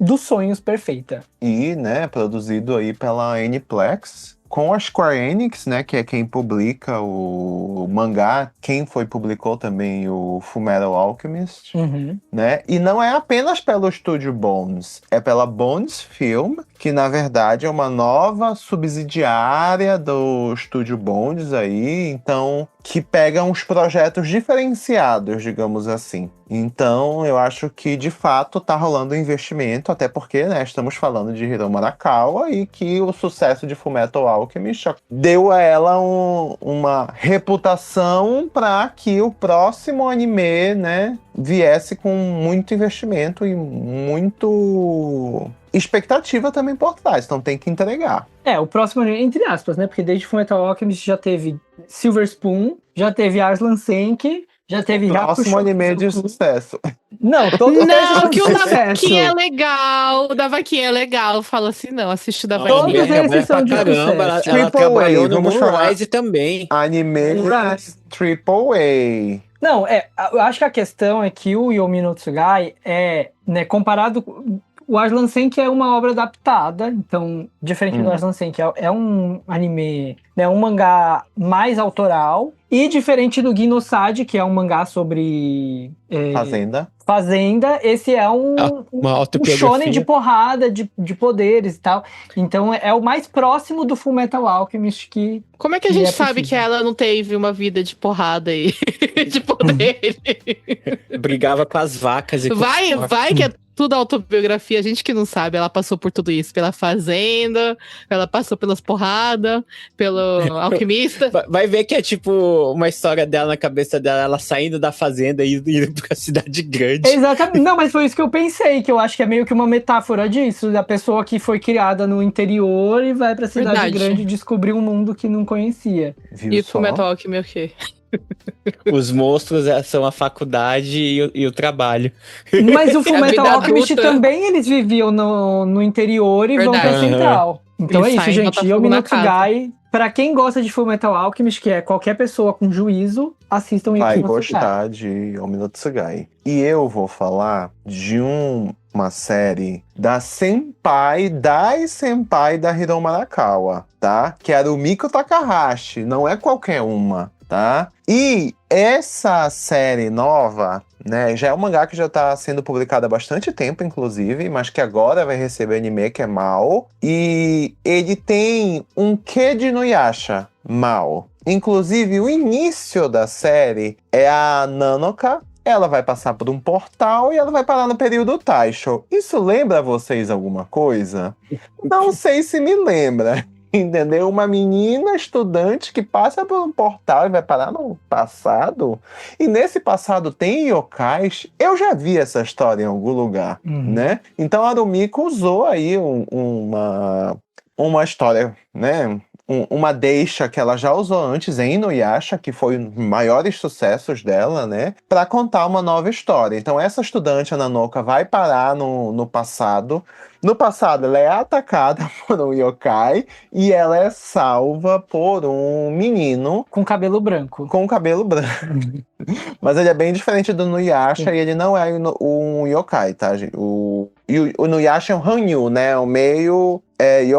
dos sonhos perfeita. E, né, produzido aí pela Aniplex, com a Square Enix, né, que é quem publica o mangá, quem publicou também o Fullmetal Alchemist, né? E não é apenas pelo estúdio Bones, é pela Bones Film, que na verdade é uma nova subsidiária do estúdio Bones aí, então, que pega uns projetos diferenciados, digamos assim. Então, eu acho que, de fato, tá rolando investimento, até porque, né, estamos falando de Hiromu Arakawa, e que o sucesso de Fullmetal Alchemist deu a ela uma reputação para que o próximo anime, né, viesse com muito investimento e muito expectativa também por trás, então tem que entregar. O próximo anime, entre aspas, né, porque desde Fullmetal Alchemist já teve Silver Spoon, já teve Arslan Senki, já teve próximo anime de sucesso. Não, todos não, que o da sucesso. vaquinha é legal. O da vaquinha é legal. Fala assim, não, assiste o da vaquinha. Todos eles são de caramba, sucesso. ela trabalhou no vamos falar. Moonrise também. Anime Triple A. Não, eu acho que a questão é que o Yomi no Tsugai né, comparado. O Arslan Senki é uma obra adaptada, então, diferente do Arslan Senki, é um anime, né, um mangá mais autoral, e diferente do Ginosade, que é um mangá sobre Fazenda, esse é um shonen de porrada, de poderes e tal. Então é o mais próximo do Fullmetal Alchemist que... Como é que a gente sabe que ela não teve uma vida de porrada e de poder? Brigava com as vacas e com Vai que é tudo autobiografia, a gente que não sabe, ela passou por tudo isso, pela fazenda, ela passou pelas porradas, pelo alquimista. Vai ver que é tipo uma história dela na cabeça dela, ela saindo da fazenda e indo pra cidade grande. Exatamente, não, mas foi isso que eu pensei, que eu acho que é meio que uma metáfora disso, da pessoa que foi criada no interior e vai pra cidade grande descobrir um mundo que não conhecia. Viu e o Fullmetal Alchemist o quê? Os monstros são a faculdade e o trabalho. Mas o Fullmetal Alchemist também eles viviam no interior e vão pra central. Então é isso, gente. Yomi no Tsugai, pra quem gosta de Fullmetal Alchemist, que é qualquer pessoa com juízo, assistam Yomi no Tsugai. Vai gostar de Yomi no Tsugai. E eu vou falar de uma série da senpai da Hiroma Arakawa, tá? Que era o Miko Takahashi, não é qualquer uma. Tá? E essa série nova, né, já é um mangá que já tá sendo publicado há bastante tempo, inclusive, mas que agora vai receber anime, que é Mao. E ele tem um quê de Inuyasha, Mao. Inclusive, o início da série é a Nanoka. Ela vai passar por um portal e ela vai parar no período Taisho. Isso lembra vocês alguma coisa? Não sei se me lembra. Entendeu? Uma menina estudante que passa por um portal e vai parar no passado. E nesse passado tem yokais. Eu já vi essa história em algum lugar, né? Então a Rumiko usou aí uma história, né? Uma deixa que ela já usou antes em Inuyasha, que foi um dos maiores sucessos dela, né? Para contar uma nova história. Então essa estudante, a Nanoka, vai parar no passado. No passado, ela é atacada por um yokai e ela é salva por um menino com cabelo branco. Mas ele é bem diferente do Nuyasha e ele não é um yokai, tá, gente? O Nuyasha é um Hanyu, né? O meio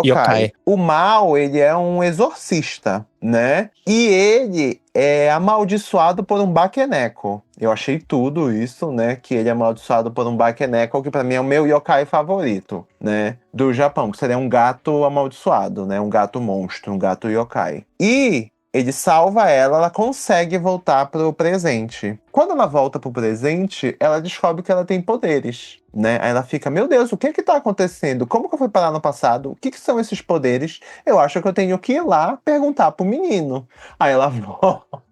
yokai. O Mao, ele é um exorcista, né? E ele é amaldiçoado por um Bakeneko. Eu achei tudo isso, né? Que ele é amaldiçoado por um Bakeneko, que pra mim é o meu yokai favorito, né? Do Japão, que seria um gato amaldiçoado, né? Um gato monstro, um gato yokai. E ele salva ela consegue voltar pro presente. Quando ela volta pro presente, ela descobre que ela tem poderes, né? Aí ela fica, meu Deus, o que tá acontecendo? Como que eu fui parar no passado? O que são esses poderes? Eu acho que eu tenho que ir lá perguntar pro menino. Aí ela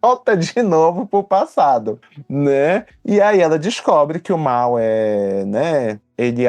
volta de novo pro passado, né? E aí ela descobre que o mal né?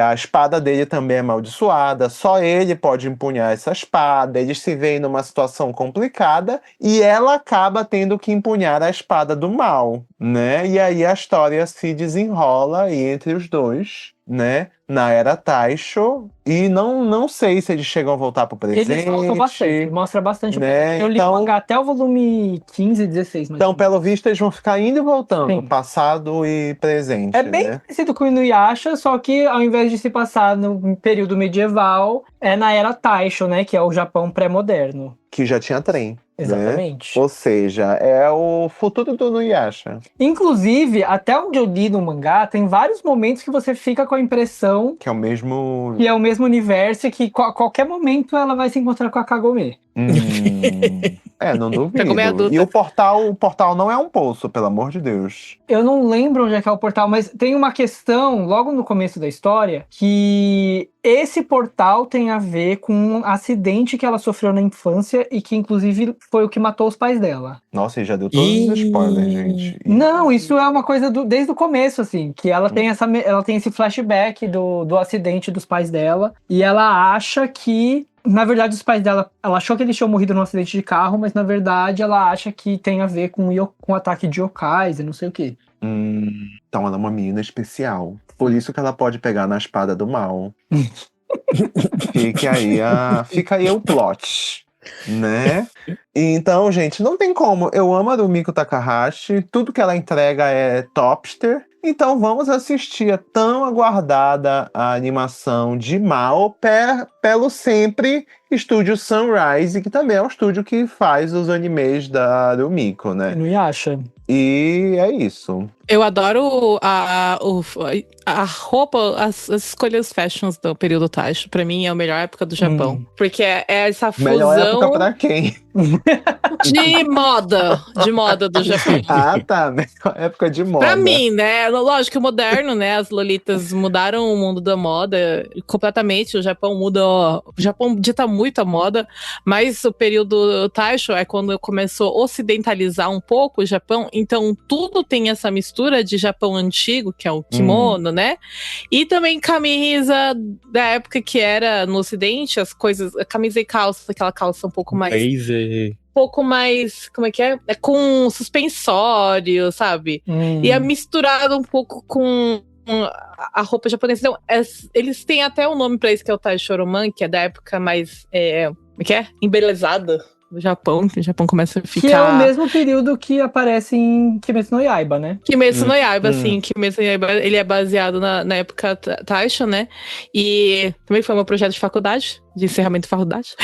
A espada dele também é amaldiçoada, só ele pode empunhar essa espada, eles se veem numa situação complicada e ela acaba tendo que empunhar a espada do mal, né? E aí a história se desenrola entre os dois, né? Na era Taisho, e não sei se eles chegam a voltar pro presente. Eles mostram bastante, mostra bastante. Né? Eu li o mangá até o volume 15, 16. Então, pelo visto, eles vão ficar indo e voltando, passado e presente. É bem parecido com o Inuyasha, só que ao invés de se passar no período medieval, é na era Taisho, né? Que é o Japão pré-moderno. Que já tinha trem. Exatamente. Né? Ou seja, é o futuro do Inuyasha. Inclusive, até onde eu li no mangá, tem vários momentos que você fica com a impressão que é o mesmo... Que é o mesmo universo e que a qualquer momento ela vai se encontrar com a Kagome. Não duvido. E o portal não é um poço, pelo amor de Deus. Eu não lembro onde é que é o portal, mas tem uma questão, logo no começo da história, que esse portal tem a ver com um acidente que ela sofreu na infância e que, inclusive, foi o que matou os pais dela. Nossa, e já deu todos os spoilers, gente. Não, isso é uma coisa desde o começo, assim, que ela tem esse flashback do acidente dos pais dela e ela acha que... Na verdade, os pais dela, ela achou que eles tinham morrido num acidente de carro, mas na verdade ela acha que tem a ver com o ataque de yokais e não sei o quê. Então ela é uma menina especial. Por isso que ela pode pegar na espada do mal. Fica aí o plot. né? Então, gente, não tem como. Eu amo a Rumiko Takahashi, tudo que ela entrega é topster. Então vamos assistir a tão aguardada a animação de Mao pelo sempre estúdio Sunrise, que também é um estúdio que faz os animes da Rumiko, né? Não acha? E é isso. Eu adoro a roupa, as escolhas fashions do período Taisho. Pra mim é a melhor época do Japão. Porque é essa Melhor época fusão pra quem? de moda do Japão. Ah, tá. Melhor época de moda. Pra mim, né? Lógico, moderno, né? As lolitas mudaram o mundo da moda completamente. O Japão dita muito a moda, mas o período Taisho é quando começou a ocidentalizar um pouco o Japão. Então, tudo tem essa mistura de Japão antigo, que é o kimono, né? E também camisa da época que era no Ocidente, as coisas, a camisa e calça, aquela calça um pouco mais. Pouco mais, como é que é? É com suspensório, sabe? E é misturado um pouco com a roupa japonesa. Então, eles têm até um nome pra isso, que é o Taishoroman, que é da época mais, como é que é? Embelezada do Japão, que o Japão começa a ficar... Que é o mesmo período que aparece em Kimetsu no Yaiba, né? Kimetsu no Yaiba, sim. Kimetsu no Yaiba, ele é baseado na época Taisho, né? E também foi meu projeto de faculdade, de encerramento de faculdade.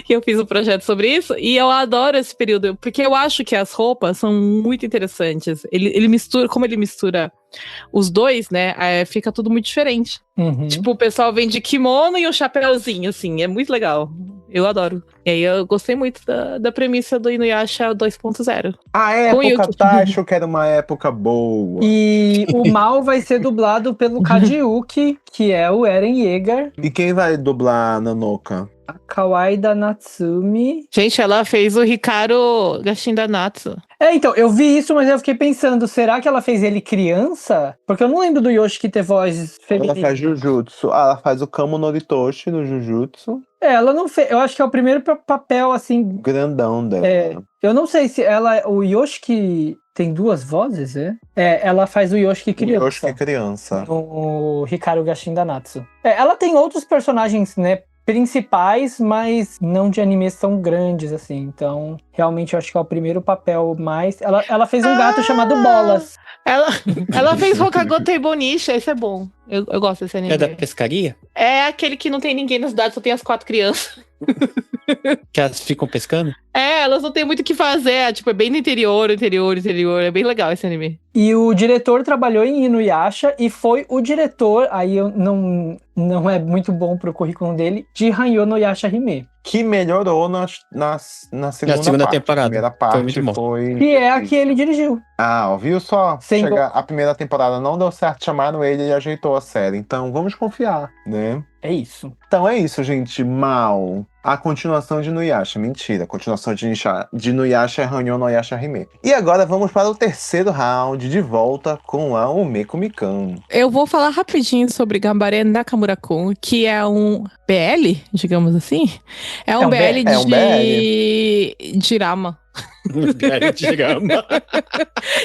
E eu fiz um projeto sobre isso. E eu adoro esse período, porque eu acho que as roupas são muito interessantes. Ele mistura, como ele mistura os dois, né? Fica tudo muito diferente. Tipo, o pessoal vem de kimono e um chapéuzinho, assim. É muito legal. Eu adoro. E aí eu gostei muito da premissa do Inuyasha 2.0. A época Taisho, que era uma época boa. E o Mal vai ser dublado pelo Kajiuki, que é o Eren Yeager. E quem vai dublar a Nanoka? A Kawaida Natsumi. Gente, ela fez o Hikaru Gashinda Natsu. Então, eu vi isso, mas eu fiquei pensando, será que ela fez ele criança? Porque eu não lembro do Yoshiki ter voz feminina. Ela faz Jujutsu. Ela faz o Kamo Noritoshi no Jujutsu. Ela não fez. Eu acho que é o primeiro papel, assim... Grandão dela. Eu não sei se o Yoshiki tem duas vozes, é? Ela faz o Yoshiki criança. O Yoshiki criança. O Hikaru Gashinda Natsu. Ela tem outros personagens, né? Principais, mas não de animes tão grandes, assim. Então, realmente, eu acho que é o primeiro papel mais... Ela fez um gato chamado Bolas. Ela fez Hokago Teibonisha, esse é bom. Eu gosto desse anime. É da pescaria? É aquele que não tem ninguém na cidade, só tem as 4 crianças. Que elas ficam pescando? Elas não tem muito o que fazer. Tipo, é bem no interior. É bem legal esse anime. E o diretor trabalhou em Inuyasha e foi o diretor, aí não é muito bom pro currículo dele, de Hanyo no Yasha Hime. Que melhorou na segunda parte. Temporada. A primeira parte foi... Que é a que ele dirigiu. Ah, viu só? A primeira temporada não deu certo, chamaram ele e ajeitou a série. Então, vamos confiar, né? É isso. Então é isso, gente. Mal. A continuação de Inuyasha. Mentira. A continuação de Inuyasha é Hanyo no Yasha Hime. E agora vamos para o terceiro round, de volta com a Umeko-mikan. Eu vou falar rapidinho sobre Gambare Nakamura-kun, que é um BL, digamos assim. É um BL de Rama. de Rama.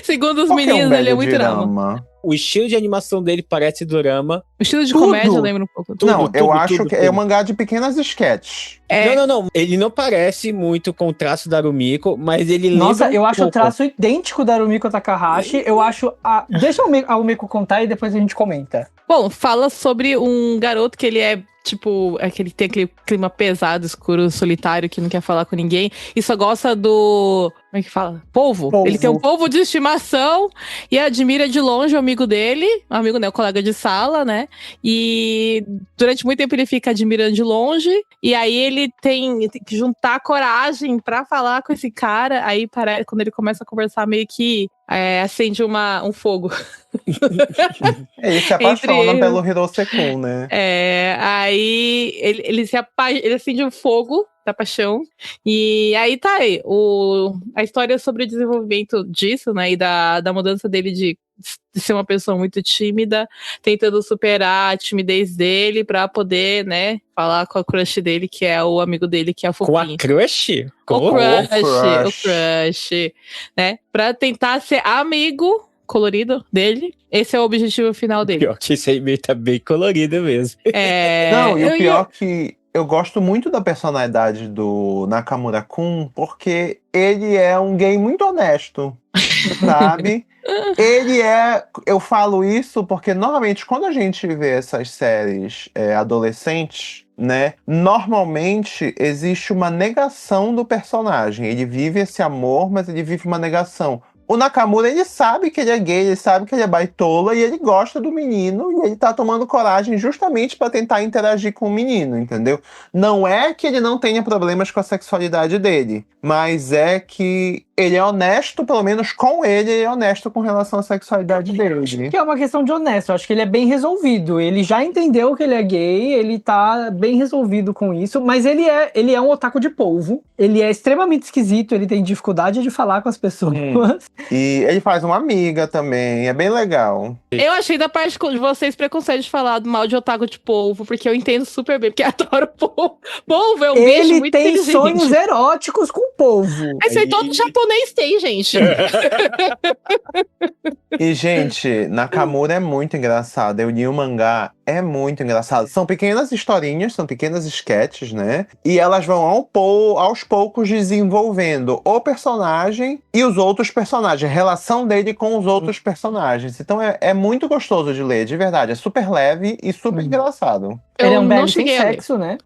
Segundo os meninos, ele é muito Rama. O estilo de animação dele parece dorama. O estilo de comédia lembra um pouco. Eu acho que é um mangá de pequenas sketches. Não. Ele não parece muito com o traço da Rumiko, mas ele Nossa, lembra eu acho pouco. o traço idêntico da Rumiko Takahashi. Eu acho... Deixa a Umeko contar e depois a gente comenta. Bom, fala sobre um garoto que ele é... Tipo, ele tem aquele clima pesado, escuro, solitário, que não quer falar com ninguém. E só gosta do... Como é que fala? Polvo. Ele tem um polvo de estimação e admira de longe o amigo dele. O amigo, né? O colega de sala, né? E durante muito tempo ele fica admirando de longe. E aí ele tem que juntar coragem pra falar com esse cara. Aí, quando ele começa a conversar, meio que acende um fogo. Ele se apaixona pelo Hirose-kun, né? Aí ele acende um fogo da paixão. E aí tá aí. A história é sobre o desenvolvimento disso, né? E da mudança dele de ser uma pessoa muito tímida, tentando superar a timidez dele pra poder, né, falar com a crush dele, que é o amigo dele, que é o fofinho. Com a crush? O crush, né? Pra tentar ser amigo colorido dele. Esse é o objetivo final dele. Pior que esse aí tá bem colorido mesmo. Não, e o pior que eu gosto muito da personalidade do Nakamura-kun, porque ele é um gay muito honesto, sabe? Eu falo isso porque normalmente quando a gente vê essas séries adolescentes, né? Normalmente existe uma negação do personagem. Ele vive esse amor, mas ele vive uma negação. O Nakamura, ele sabe que ele é gay, ele sabe que ele é baitola e ele gosta do menino e ele tá tomando coragem justamente pra tentar interagir com o menino, entendeu? Não é que ele não tenha problemas com a sexualidade dele, mas é que ele é honesto, pelo menos com ele é honesto com relação à sexualidade dele. Que é uma questão de honesto, eu acho que ele é bem resolvido. Ele já entendeu que ele é gay, ele tá bem resolvido com isso, mas ele é um otaku de polvo. Ele é extremamente esquisito, ele tem dificuldade de falar com as pessoas. E ele faz uma amiga também, é bem legal. Eu achei da parte de vocês preconceito de falar mal de otaku de polvo, porque eu entendo super bem, porque eu adoro polvo. Polvo é um bicho Ele muito tem inteligente. sonhos eróticos com polvo. Mas isso aí todo japonês tem, gente. E, gente, Nakamura é muito engraçado. Eu li o mangá, é muito engraçado. São pequenas historinhas, são pequenas sketches, né? E elas vão aos poucos desenvolvendo o personagem e os outros personagens, a relação dele com os outros personagens. Então é muito gostoso de ler, de verdade. É super leve e super engraçado. Ele é um não belo sem cheguei a ler. sexo, né?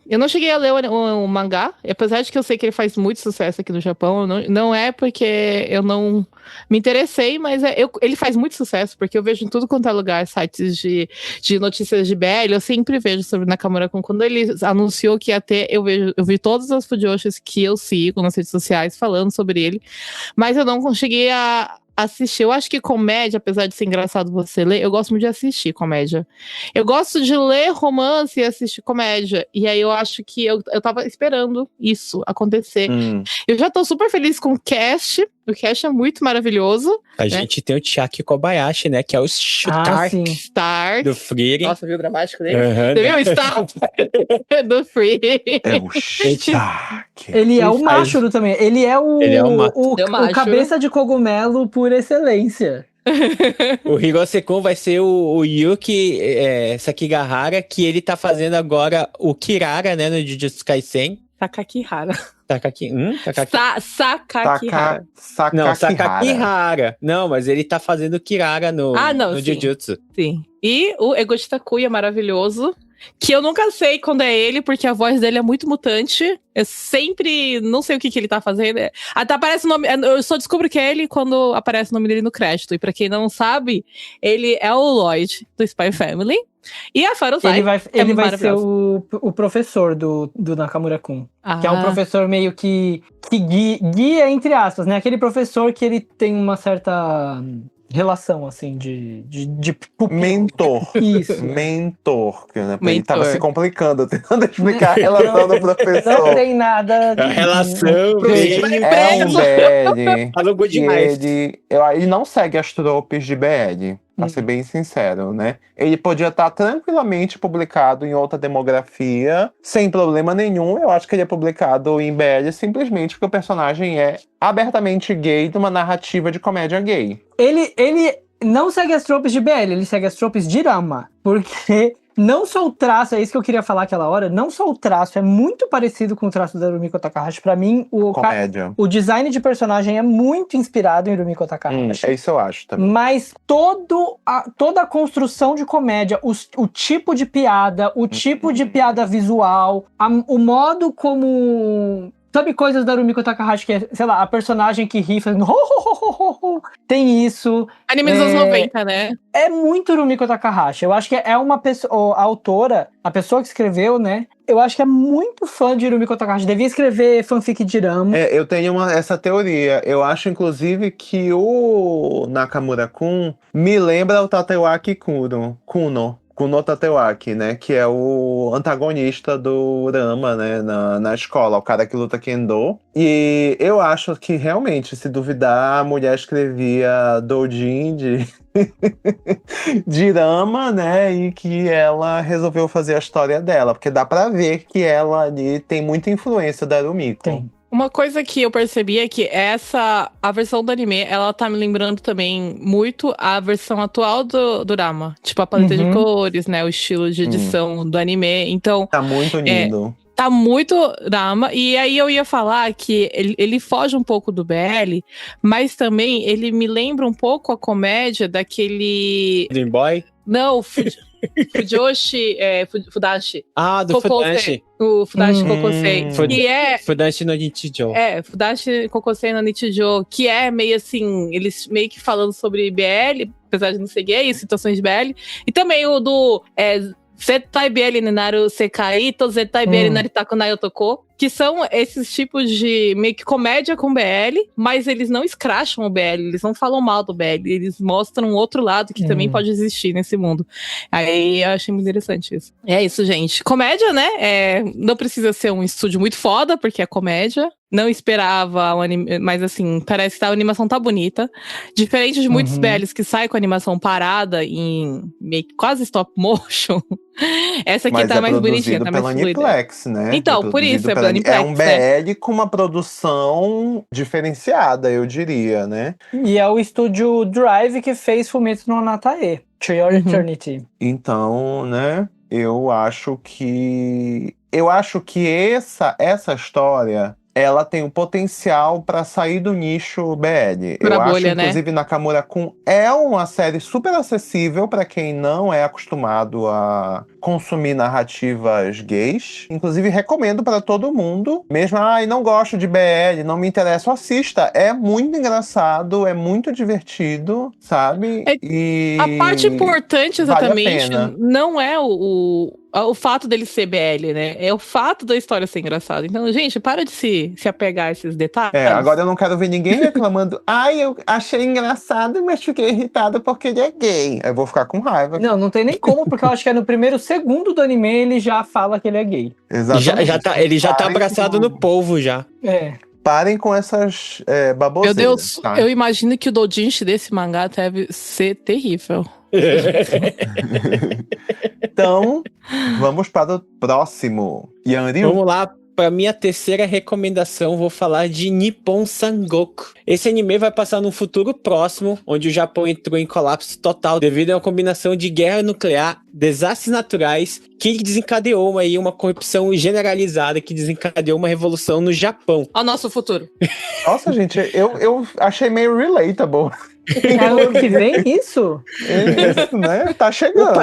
Eu não cheguei a ler o mangá, apesar de que eu sei que ele faz muito sucesso aqui no Japão. Não é porque eu não me interessei, mas ele faz muito sucesso, porque eu vejo em tudo quanto é lugar, sites de notícias de BL, eu sempre vejo sobre Nakamura-kun. Quando ele anunciou que ia ter, eu vi todas as fujoshis que eu sigo nas redes sociais falando sobre ele, mas eu não consegui assistir. Eu acho que comédia, apesar de ser engraçado você ler, eu gosto muito de assistir comédia. Eu gosto de ler romance e assistir comédia. E aí eu acho que eu tava esperando isso acontecer. Eu já tô super feliz com o cast. O cast é muito maravilhoso. A gente tem o Chiaki Kobayashi, né? Que é o Stark Stark do Frieren. Nossa, viu o dramático dele? Uhum, Você viu o Stark do Frieren? É o Stark. Ele é o Machuro também. Ele é o cabeça de cogumelo por excelência. O Hirose-kun vai ser o Yuki Sakigahara, que ele tá fazendo agora o Kirara, né? No Jujutsu Kaisen. Sakakihara. Sakakihara. Sakakihara. Não, Sakakihara. Não, mas ele tá fazendo o Kirara no Jujutsu. Sim. E o Egoshi Takuya, maravilhoso. Que eu nunca sei quando é ele, porque a voz dele é muito mutante. Eu sempre não sei o que ele tá fazendo. Até aparece o nome. Eu só descubro que é ele quando aparece o nome dele no crédito. E pra quem não sabe, ele é o Lloyd do Spy Family. E a Faruzai. Ele vai ser o professor do Nakamura-kun. Que é um professor meio que guia, entre aspas, né? Aquele professor que ele tem uma certa relação, assim, de mentor. Isso. Mentor. Né? Ele tava se complicando, tentando explicar a relação do professor. Não tem nada. A relação é um BL. Alugou demais. Ele não segue as tropes de BL. Pra ser bem sincero, né? Ele podia estar tranquilamente publicado em outra demografia, sem problema nenhum. Eu acho que ele é publicado em BL simplesmente porque o personagem é abertamente gay de uma narrativa de comédia gay. Ele não segue as tropes de BL, ele segue as tropes de Rama. Porque não só o traço, é isso que eu queria falar aquela hora, não só o traço é muito parecido com o traço da Rumiko Takahashi. Pra mim, o design de personagem é muito inspirado em Rumiko Takahashi. É isso eu acho também. Mas toda a construção de comédia, o tipo de piada, o tipo de piada visual, o modo como... Sabe coisas da Rumiko Takahashi que é, sei lá, a personagem que ri fazendo tem isso. Anime dos anos 90, né? É muito Rumiko Takahashi. Eu acho que é uma pessoa, a autora, a pessoa que escreveu, né? Eu acho que é muito fã de Rumiko Takahashi. Devia escrever fanfic de Rama. Eu tenho essa teoria. Eu acho, inclusive, que o Nakamura-kun me lembra o Tatewaki Kuno Tatewaki, né? Que é o antagonista do Rama, né? Na escola, o cara que luta Kendo. E eu acho que, realmente, se duvidar, a mulher escrevia doujin de Rama, né? E que ela resolveu fazer a história dela. Porque dá pra ver que ela ali tem muita influência da Rumiko. Tem. Uma coisa que eu percebi é que a versão do anime, ela tá me lembrando também muito a versão atual do Dorama. Tipo, a paleta de cores, né? O estilo de edição do anime. Então, Tá muito lindo. tá muito drama. E aí eu ia falar que ele foge um pouco do BL, mas também ele me lembra um pouco a comédia daquele... Dream Boy? Não, Fujoshi, Fudashi. Ah, do Kokosei. Fudashi. O Fudashi Kokosei. Que é... Fudashi no Nichijou. Fudashi Kokosei no Nichijou, que é meio assim, eles meio que falando sobre BL, apesar de não ser gay, situações de BL. E também o do... Zetai BL Naru Sekai, to Zetai BL Naritaku na Yotoko, que são esses tipos de meio que comédia com BL, mas eles não escracham o BL, eles não falam mal do BL, eles mostram um outro lado que também pode existir nesse mundo. Aí eu achei muito interessante isso. É isso, gente. Comédia, né? Não precisa ser um estúdio muito foda, porque é comédia. Não esperava o anime, mas assim, parece que a animação tá bonita. Diferente de muitos BLs que saem com a animação parada em meio que quase stop motion. Essa aqui tá mais bonitinha, tá mais fluida. Aniplex, né? Então, por isso, é pela Aniplex. É um BL com uma produção diferenciada, eu diria, né? E é o estúdio Drive que fez Fumetsu no Anatae, To Your Eternity. Então, né, eu acho que essa história, ela tem o potencial para sair do nicho BL. Pra eu bolha, acho, inclusive, Nakamura-kun é uma série super acessível para quem não é acostumado a consumir narrativas gays. Inclusive, recomendo para todo mundo. Mesmo, não gosto de BL, não me interessa, assista. É muito engraçado, é muito divertido, sabe? A parte importante, exatamente, vale a pena. não é o fato dele ser BL, né? É o fato da história ser engraçada. Então, gente, para de se apegar a esses detalhes. Agora eu não quero ver ninguém reclamando. Eu achei engraçado, mas fiquei irritado porque ele é gay. Eu vou ficar com raiva. Não tem nem como, porque eu acho que é no primeiro segundo do anime ele já fala que ele é gay. Exatamente. Ele já tá abraçado no polvo já. Parem com essas baboseiras. Meu Deus, tá? eu imagino que o doujinshi desse mangá deve ser terrível. Então, vamos para o próximo. Yanryu. Vamos lá. Para minha terceira recomendação, vou falar de Nippon Sangoku. Esse anime vai passar num futuro próximo, onde o Japão entrou em colapso total devido a uma combinação de guerra nuclear, desastres naturais, que desencadeou aí uma corrupção generalizada, que desencadeou uma revolução no Japão. Ao nosso futuro. Nossa, gente, eu achei meio relatable. Ano que vem, isso? Isso, né? Tá chegando.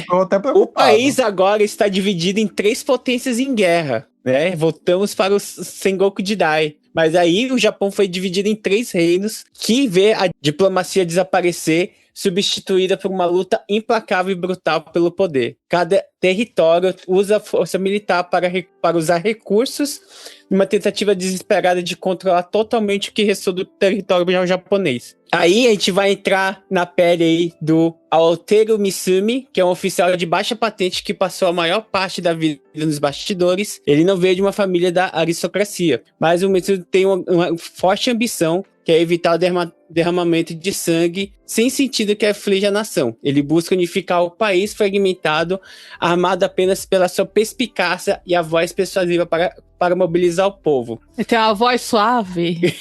Tô até preocupado. O país agora está dividido em 3 potências em guerra, né? Voltamos para o Sengoku Jidai. Mas aí o Japão foi dividido em 3 reinos que vê a diplomacia desaparecer, substituída por uma luta implacável e brutal pelo poder. Cada território usa a força militar para usar recursos numa tentativa desesperada de controlar totalmente o que restou do território japonês. Aí a gente vai entrar na pele aí do Aoteru Misumi, que é um oficial de baixa patente que passou a maior parte da vida nos bastidores. Ele não veio de uma família da aristocracia, mas o Misumi tem uma forte ambição, que é evitar o derramamento de sangue sem sentido que aflige a nação. Ele busca unificar o país fragmentado, armado apenas pela sua perspicácia e a voz persuasiva para mobilizar o povo. Ele tem uma voz suave.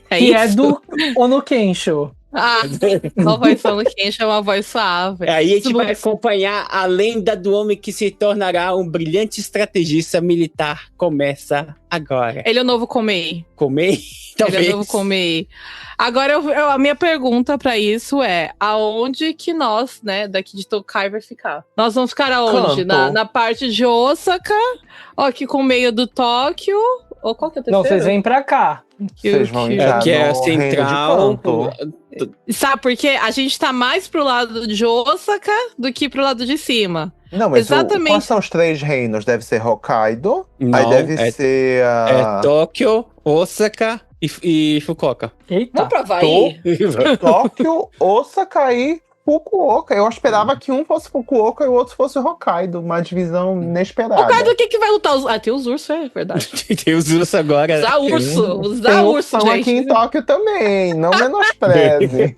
Que é do Ono Kensho. A voz do Kensho é uma voz suave. Aí a gente vai acompanhar a lenda do homem que se tornará um brilhante estrategista militar. Começa agora. Ele é o novo Komei. Komei? Talvez. Ele é o novo Komei. Agora, a minha pergunta pra isso é: aonde que nós, né, daqui de Tokai vai ficar? Nós vamos ficar aonde? Na parte de Osaka? Ó, aqui com o meio do Tóquio? Ou qual que é o terceiro? Não, vocês vêm pra cá. Vocês vão entrar que é a no central. Sabe, porque a gente tá mais pro lado de Osaka do que pro lado de cima. Não, mas exatamente. Quais são os 3 reinos? Deve ser Hokkaido, Não, aí deve ser Tóquio, Osaka e Fukuoka. Eita. Vamos pra Havaí. Tóquio, Osaka e Fukuoka. Eu esperava que um fosse Fukuoka e o outro fosse Hokkaido. Uma divisão inesperada. Hokkaido, o que vai lutar? Tem os ursos, é verdade. Tem os ursos agora. Usar urso, Tem urso, opção gente. aqui em Tóquio também. Não menospreze.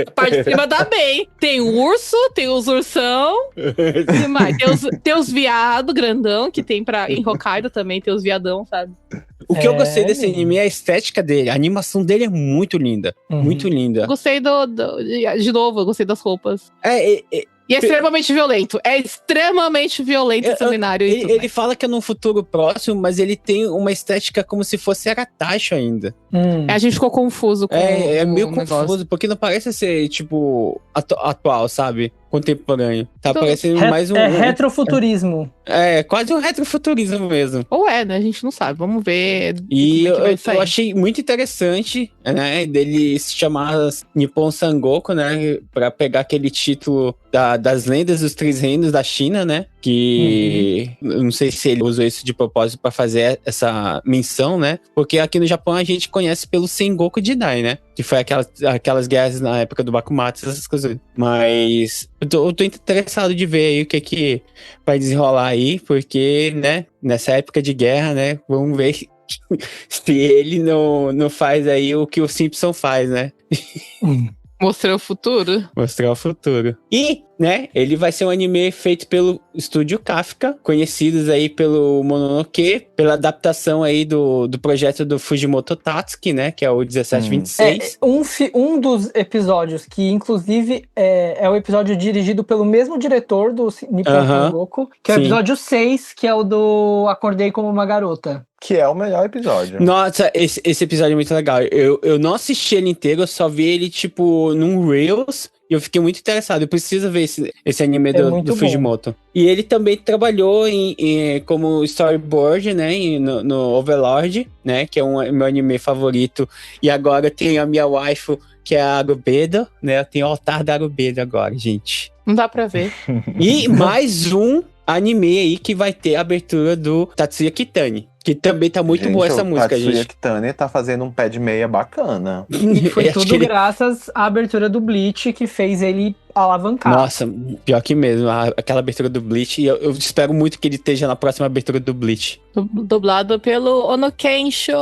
A parte de cima dá bem. Tem o urso, tem os ursão. Que mais? Tem os viado grandão, que tem em Hokkaido também, tem os viadão, sabe? O que eu gostei desse anime é a estética dele. A animação dele é muito linda. Muito linda. Gostei de novo, eu gostei das roupas. E é extremamente violento. É extremamente violento e sanguinário. Ele fala que é num futuro próximo, mas ele tem uma estética como se fosse Aratacho ainda. A gente ficou confuso com É meio o confuso, negócio. porque não parece ser, tipo, atual, sabe? Contemporâneo. Tá parecendo mais um... retrofuturismo. É, quase um retrofuturismo mesmo. Ou né? A gente não sabe. Vamos ver. E como é que vai sair. eu achei muito interessante, né, dele se chamar Nippon Sangoku, né, pra pegar aquele título das lendas dos três reinos da China, né, que eu não sei se ele usou isso de propósito pra fazer essa menção, né, porque aqui no Japão a gente conhece pelo Sengoku Jidai, né, que foi aquelas guerras na época do Bakumatsu, essas coisas. Mas eu tô interessado de ver aí o que vai desenrolar aí, porque, né, nessa época de guerra, né, vamos ver se ele não faz aí o que o Simpson faz, né? Mostrou o futuro. Mostrar o futuro. E, né, ele vai ser um anime feito pelo Estúdio Kafka, conhecidos aí pelo Mononoke, pela adaptação aí do projeto do Fujimoto Tatsuki, né, que é o 1726. Um dos episódios, que inclusive é o episódio dirigido pelo mesmo diretor do Nippon Sangoku, que é o episódio 6, que é o do Acordei Como Uma Garota. Que é o melhor episódio. Nossa, esse episódio é muito legal. Eu não assisti ele inteiro, eu só vi ele, tipo, num Reels, e eu fiquei muito interessado. Eu preciso ver esse anime do Fujimoto. E ele também trabalhou como storyboard, né, no Overlord, né, que é meu anime favorito. E agora tem a minha waifu, que é a Arubedo, né, eu tenho o altar da Arubedo agora, gente. Não dá pra ver. E mais um anime aí que vai ter a abertura do Tatsuya Kitane. Que também tá muito boa essa música, gente. Tatsuya Kitane tá fazendo um pé de meia bacana. E foi tudo graças à abertura do Bleach, que fez ele alavancar. Nossa, pior que mesmo. Aquela abertura do Bleach. E eu espero muito que ele esteja na próxima abertura do Bleach. Dublado pelo Ono Kensho.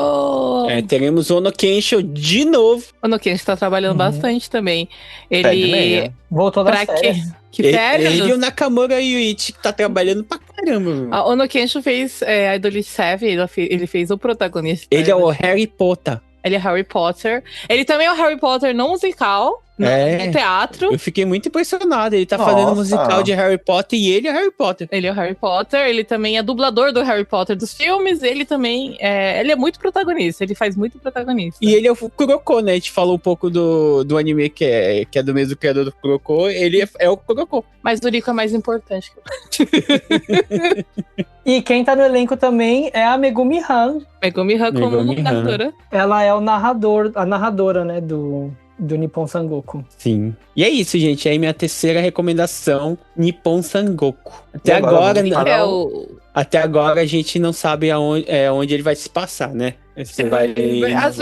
Teremos Ono Kensho de novo. Ono Kensho tá trabalhando bastante também. Pé de meia. Voltou das férias. Que férias? Ele e o Nakamura Yuichi, que tá trabalhando pra caramba. A Ono Kensho fez Idol 7, ele fez o protagonista. Ele é o Harry Potter. Ele é Harry Potter. Ele também é o Harry Potter no musical, no teatro. Eu fiquei muito impressionado. Ele tá fazendo um musical de Harry Potter e ele é Harry Potter. Ele é o Harry Potter. Ele também é dublador do Harry Potter dos filmes. Ele também ele é muito protagonista. Ele faz muito protagonista. E ele é o Kuroko, né? A gente falou um pouco do anime que é do mesmo criador do Kuroko. Ele é o Kuroko. Mas o Rico é mais importante. E quem tá no elenco também é a Megumi Han. Megumi Han como narradora. Ela é a narradora, né, do Nippon Sangoku. Sim. E é isso, gente. Aí minha terceira recomendação, Nippon Sangoku. Até agora a gente não sabe onde ele vai se passar, né? Você vai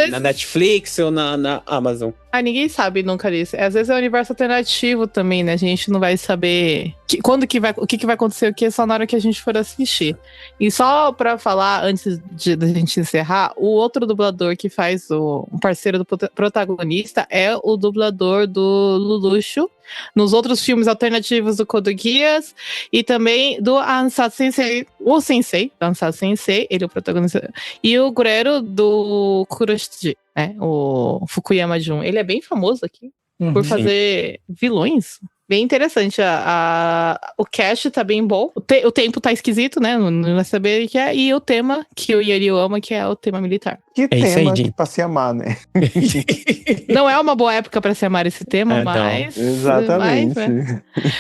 na Netflix ou na Amazon. Ninguém sabe nunca disso. Às vezes é um universo alternativo também, né? A gente não vai saber o que vai acontecer, o que é só na hora que a gente for assistir. E só pra falar, antes da gente encerrar, o outro dublador que faz um parceiro do protagonista é o dublador do Lelouch, nos outros filmes alternativos do Code Geass e também do Ansatsu Sensei, o Sensei, do Ansatsu Sensei, ele é o protagonista, e o Gurero do Kuroshiji, né, o Fukuyama Jun. Ele é bem famoso aqui por fazer vilões. Bem interessante. O cast tá bem bom. O tempo tá esquisito, né? Não vai saber o que é. E o tema que o Yuri ama, que é o tema militar. Que tema pra se amar, né? Não é uma boa época pra se amar esse tema, mas... Exatamente.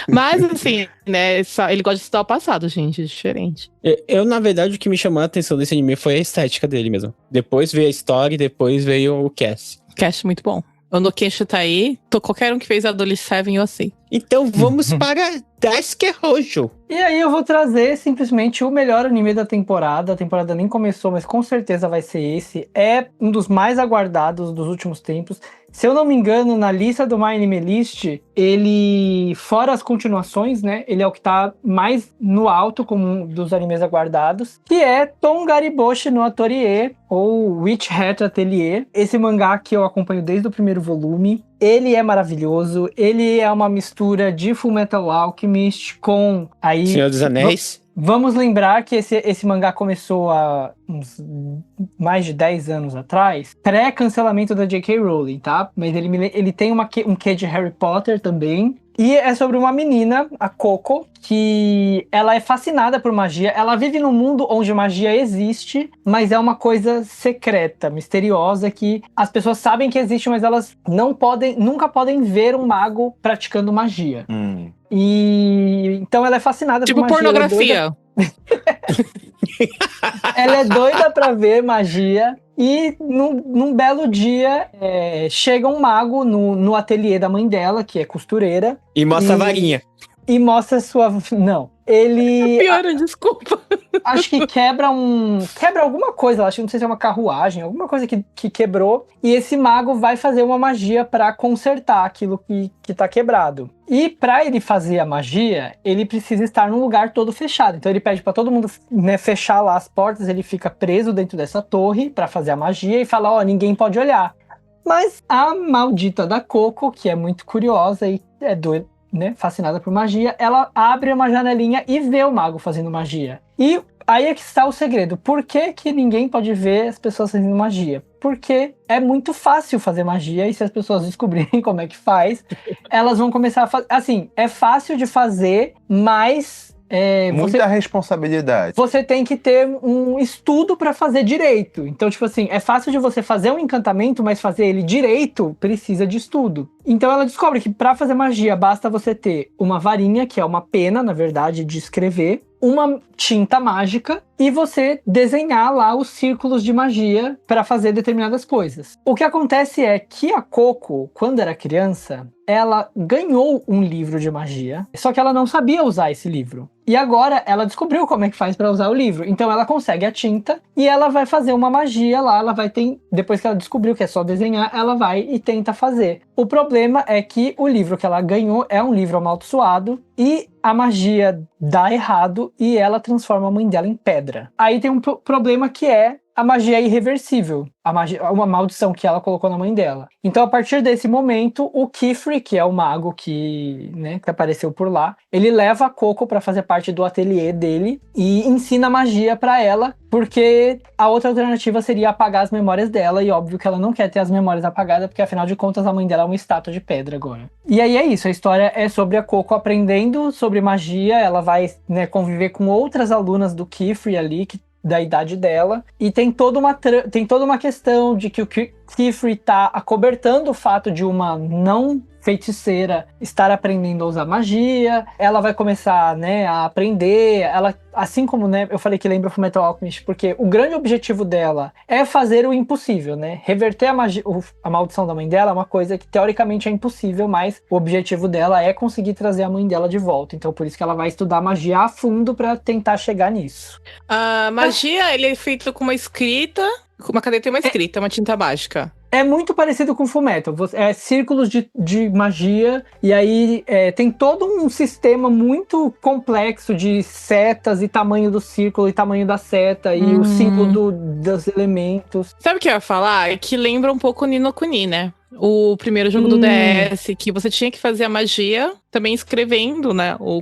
Mas, assim, né? Ele gosta de estudar o passado, gente. É diferente. Eu, na verdade, o que me chamou a atenção desse anime foi a estética dele mesmo. Depois veio a história e depois veio o cast. Cast muito bom. O No Kensho tá aí. Qualquer um que fez a Idol 7 eu aceito. Então vamos para Daisuke Hojo. E aí eu vou trazer simplesmente o melhor anime da temporada. A temporada nem começou, mas com certeza vai ser esse. É um dos mais aguardados dos últimos tempos. Se eu não me engano, na lista do My Anime List, ele, fora as continuações, né? Ele é o que tá mais no alto como um dos animes aguardados, que é Tongariboshi no Atelier, ou Witch Hat Atelier. Esse mangá que eu acompanho desde o primeiro volume. Ele é maravilhoso, ele é uma mistura de Fullmetal Alchemist com... aí Senhor dos Anéis. Vamos lembrar que esse mangá começou há uns mais de 10 anos atrás, pré-cancelamento da J.K. Rowling, tá? Mas ele tem um quê de Harry Potter também. E é sobre uma menina, a Coco, que ela é fascinada por magia. Ela vive num mundo onde magia existe, mas é uma coisa secreta, misteriosa, que as pessoas sabem que existe, mas elas nunca podem ver um mago praticando magia. E então ela é fascinada por magia. Tipo pornografia. Ela é doida pra ver magia. E num belo dia, chega um mago no ateliê da mãe dela, que é costureira. E mostra a varinha. E mostra sua... Não. Ele... Piora, desculpa. Acho que quebra alguma coisa. Acho que não sei se é uma carruagem. Alguma coisa que quebrou. E esse mago vai fazer uma magia pra consertar aquilo que tá quebrado. E pra ele fazer a magia, ele precisa estar num lugar todo fechado. Então ele pede pra todo mundo, né, fechar lá as portas. Ele fica preso dentro dessa torre pra fazer a magia. E fala, ó, ninguém pode olhar. Mas a maldita da Coco, que é muito curiosa e é doida, né, fascinada por magia, ela abre uma janelinha e vê o mago fazendo magia. E aí é que está o segredo. Por que que ninguém pode ver as pessoas fazendo magia? Porque é muito fácil fazer magia e se as pessoas descobrirem como é que faz, elas vão começar a fazer... Assim, é fácil de fazer, mas... muita responsabilidade. Você tem que ter um estudo pra fazer direito. Então, tipo assim, é fácil de você fazer um encantamento, mas fazer ele direito precisa de estudo. Então ela descobre que pra fazer magia basta você ter uma varinha, que é uma pena, na verdade, de escrever, uma tinta mágica e você desenhar lá os círculos de magia para fazer determinadas coisas. O que acontece é que a Coco, quando era criança, ela ganhou um livro de magia, só que ela não sabia usar esse livro. E agora ela descobriu como é que faz para usar o livro. Então ela consegue a tinta e ela vai fazer uma magia lá, depois que ela descobriu que é só desenhar, ela vai e tenta fazer. O problema é que o livro que ela ganhou é um livro amaldiçoado e a magia dá errado e ela transforma a mãe dela em pedra. Aí tem um problema que é a magia é irreversível. Uma maldição que ela colocou na mãe dela. Então, a partir desse momento, o Kifri, que é o mago que apareceu por lá, ele leva a Coco para fazer parte do ateliê dele e ensina magia para ela, porque a outra alternativa seria apagar as memórias dela, e óbvio que ela não quer ter as memórias apagadas, porque afinal de contas a mãe dela é uma estátua de pedra agora. E aí é isso, a história é sobre a Coco aprendendo sobre magia, ela vai, conviver com outras alunas do Kifri ali, da idade dela, e tem toda uma questão de que o Kifri tá acobertando o fato de uma não feiticeira estar aprendendo a usar magia. Ela vai começar, a aprender, ela, assim como, eu falei que lembra Fullmetal Alchemist, porque o grande objetivo dela é fazer o impossível, reverter a magia, a maldição da mãe dela é uma coisa que teoricamente é impossível, mas o objetivo dela é conseguir trazer a mãe dela de volta, então por isso que ela vai estudar magia a fundo pra tentar chegar nisso. A magia, ele é feito com uma escrita, com uma caneta e uma escrita, uma tinta mágica. É muito parecido com Fullmetal, é círculos de magia, e aí tem todo um sistema muito complexo de setas e tamanho do círculo e tamanho da seta e o símbolo dos elementos. Sabe o que eu ia falar? É que lembra um pouco Ni no Kuni, né? O primeiro jogo do DS, que você tinha que fazer a magia, também escrevendo,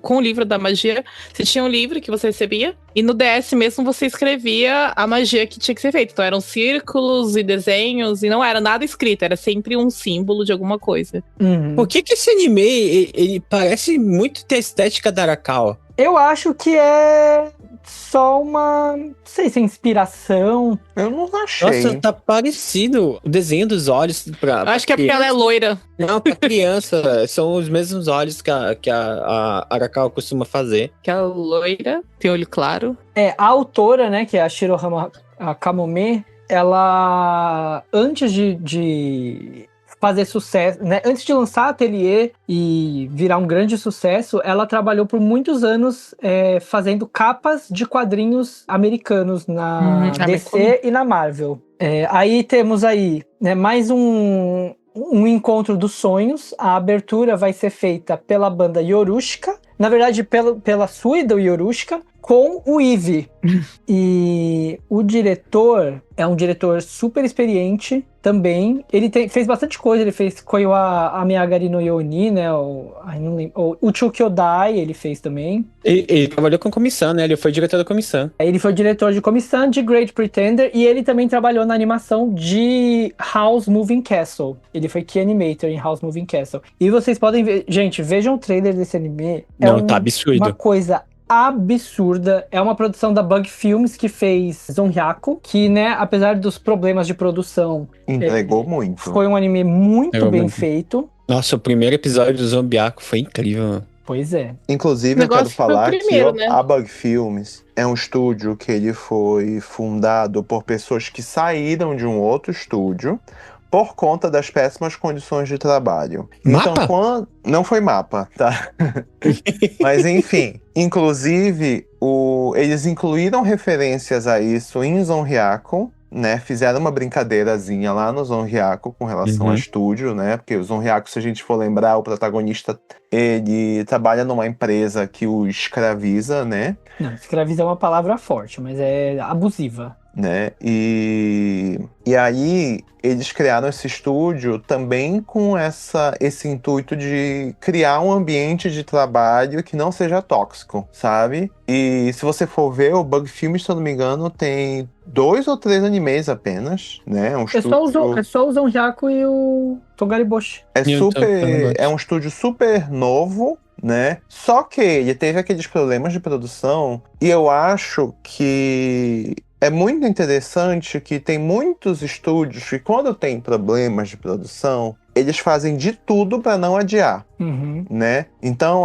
com o livro da magia, você tinha um livro que você recebia, e no DS mesmo você escrevia a magia que tinha que ser feita. Então eram círculos e desenhos, e não era nada escrito, era sempre um símbolo de alguma coisa. Por que esse anime, ele parece muito ter a estética da Arakawa? Eu acho que é só uma... Não sei se é inspiração. Eu não achei. Nossa, tá parecido o desenho dos olhos. Eu acho que é porque ela é loira. Não, pra criança, são os mesmos olhos que a Arakawa costuma fazer. Que ela é loira, tem olho claro. A autora, que é a Shirohama Kamome, ela, antes de fazer sucesso, antes de lançar Atelier e virar um grande sucesso, ela trabalhou por muitos anos fazendo capas de quadrinhos americanos na DC e na Marvel. Aí temos mais um um encontro dos sonhos. A abertura vai ser feita pela banda Yorushka. Na verdade, pela Suida Yorushka, com o Eve. E o diretor é um diretor super experiente também. Ele fez bastante coisa. Ele fez Koiwa Ameyagari no Yoni, né? O Uchukyodai ele fez também. Ele trabalhou com comissão, né? Ele foi diretor da comissão. Ele foi diretor de comissão de Great Pretender e ele também trabalhou na animação de House Moving Castle. Ele foi key animator em House Moving Castle. E vocês podem ver... Gente, vejam o trailer desse anime. Tá absurdo. Uma coisa absurda. É uma produção da Bug Films que fez Zonryaku, que, né, apesar dos problemas de produção... Entregou muito. Foi um anime muito bem feito. Nossa, o primeiro episódio do Zombiaco foi incrível. Pois é. Inclusive, eu quero falar primeiro, que né? a Bug Films é um estúdio que ele foi fundado por pessoas que saíram de um outro estúdio por conta das péssimas condições de trabalho. Mapa? Então, não foi mapa, tá? Mas enfim, inclusive, eles incluíram referências a isso em Zonryaku, né? Fizeram uma brincadeirazinha lá no Zonryaku com relação ao estúdio, né? Porque o Zonryaku, se a gente for lembrar, o protagonista, ele trabalha numa empresa que o escraviza, né? Não, escraviza é uma palavra forte, mas é abusiva. Né? E aí eles criaram esse estúdio também com esse intuito de criar um ambiente de trabalho que não seja tóxico, sabe? E se você for ver, o Bug Films, se eu não me engano, tem 2 ou 3 animes apenas, né? É só o Zonryaku e o Togariboshi. É um estúdio super novo, né? Só que ele teve aqueles problemas de produção e eu acho que é muito interessante que tem muitos estúdios que, quando tem problemas de produção, eles fazem de tudo para não adiar, né? Então,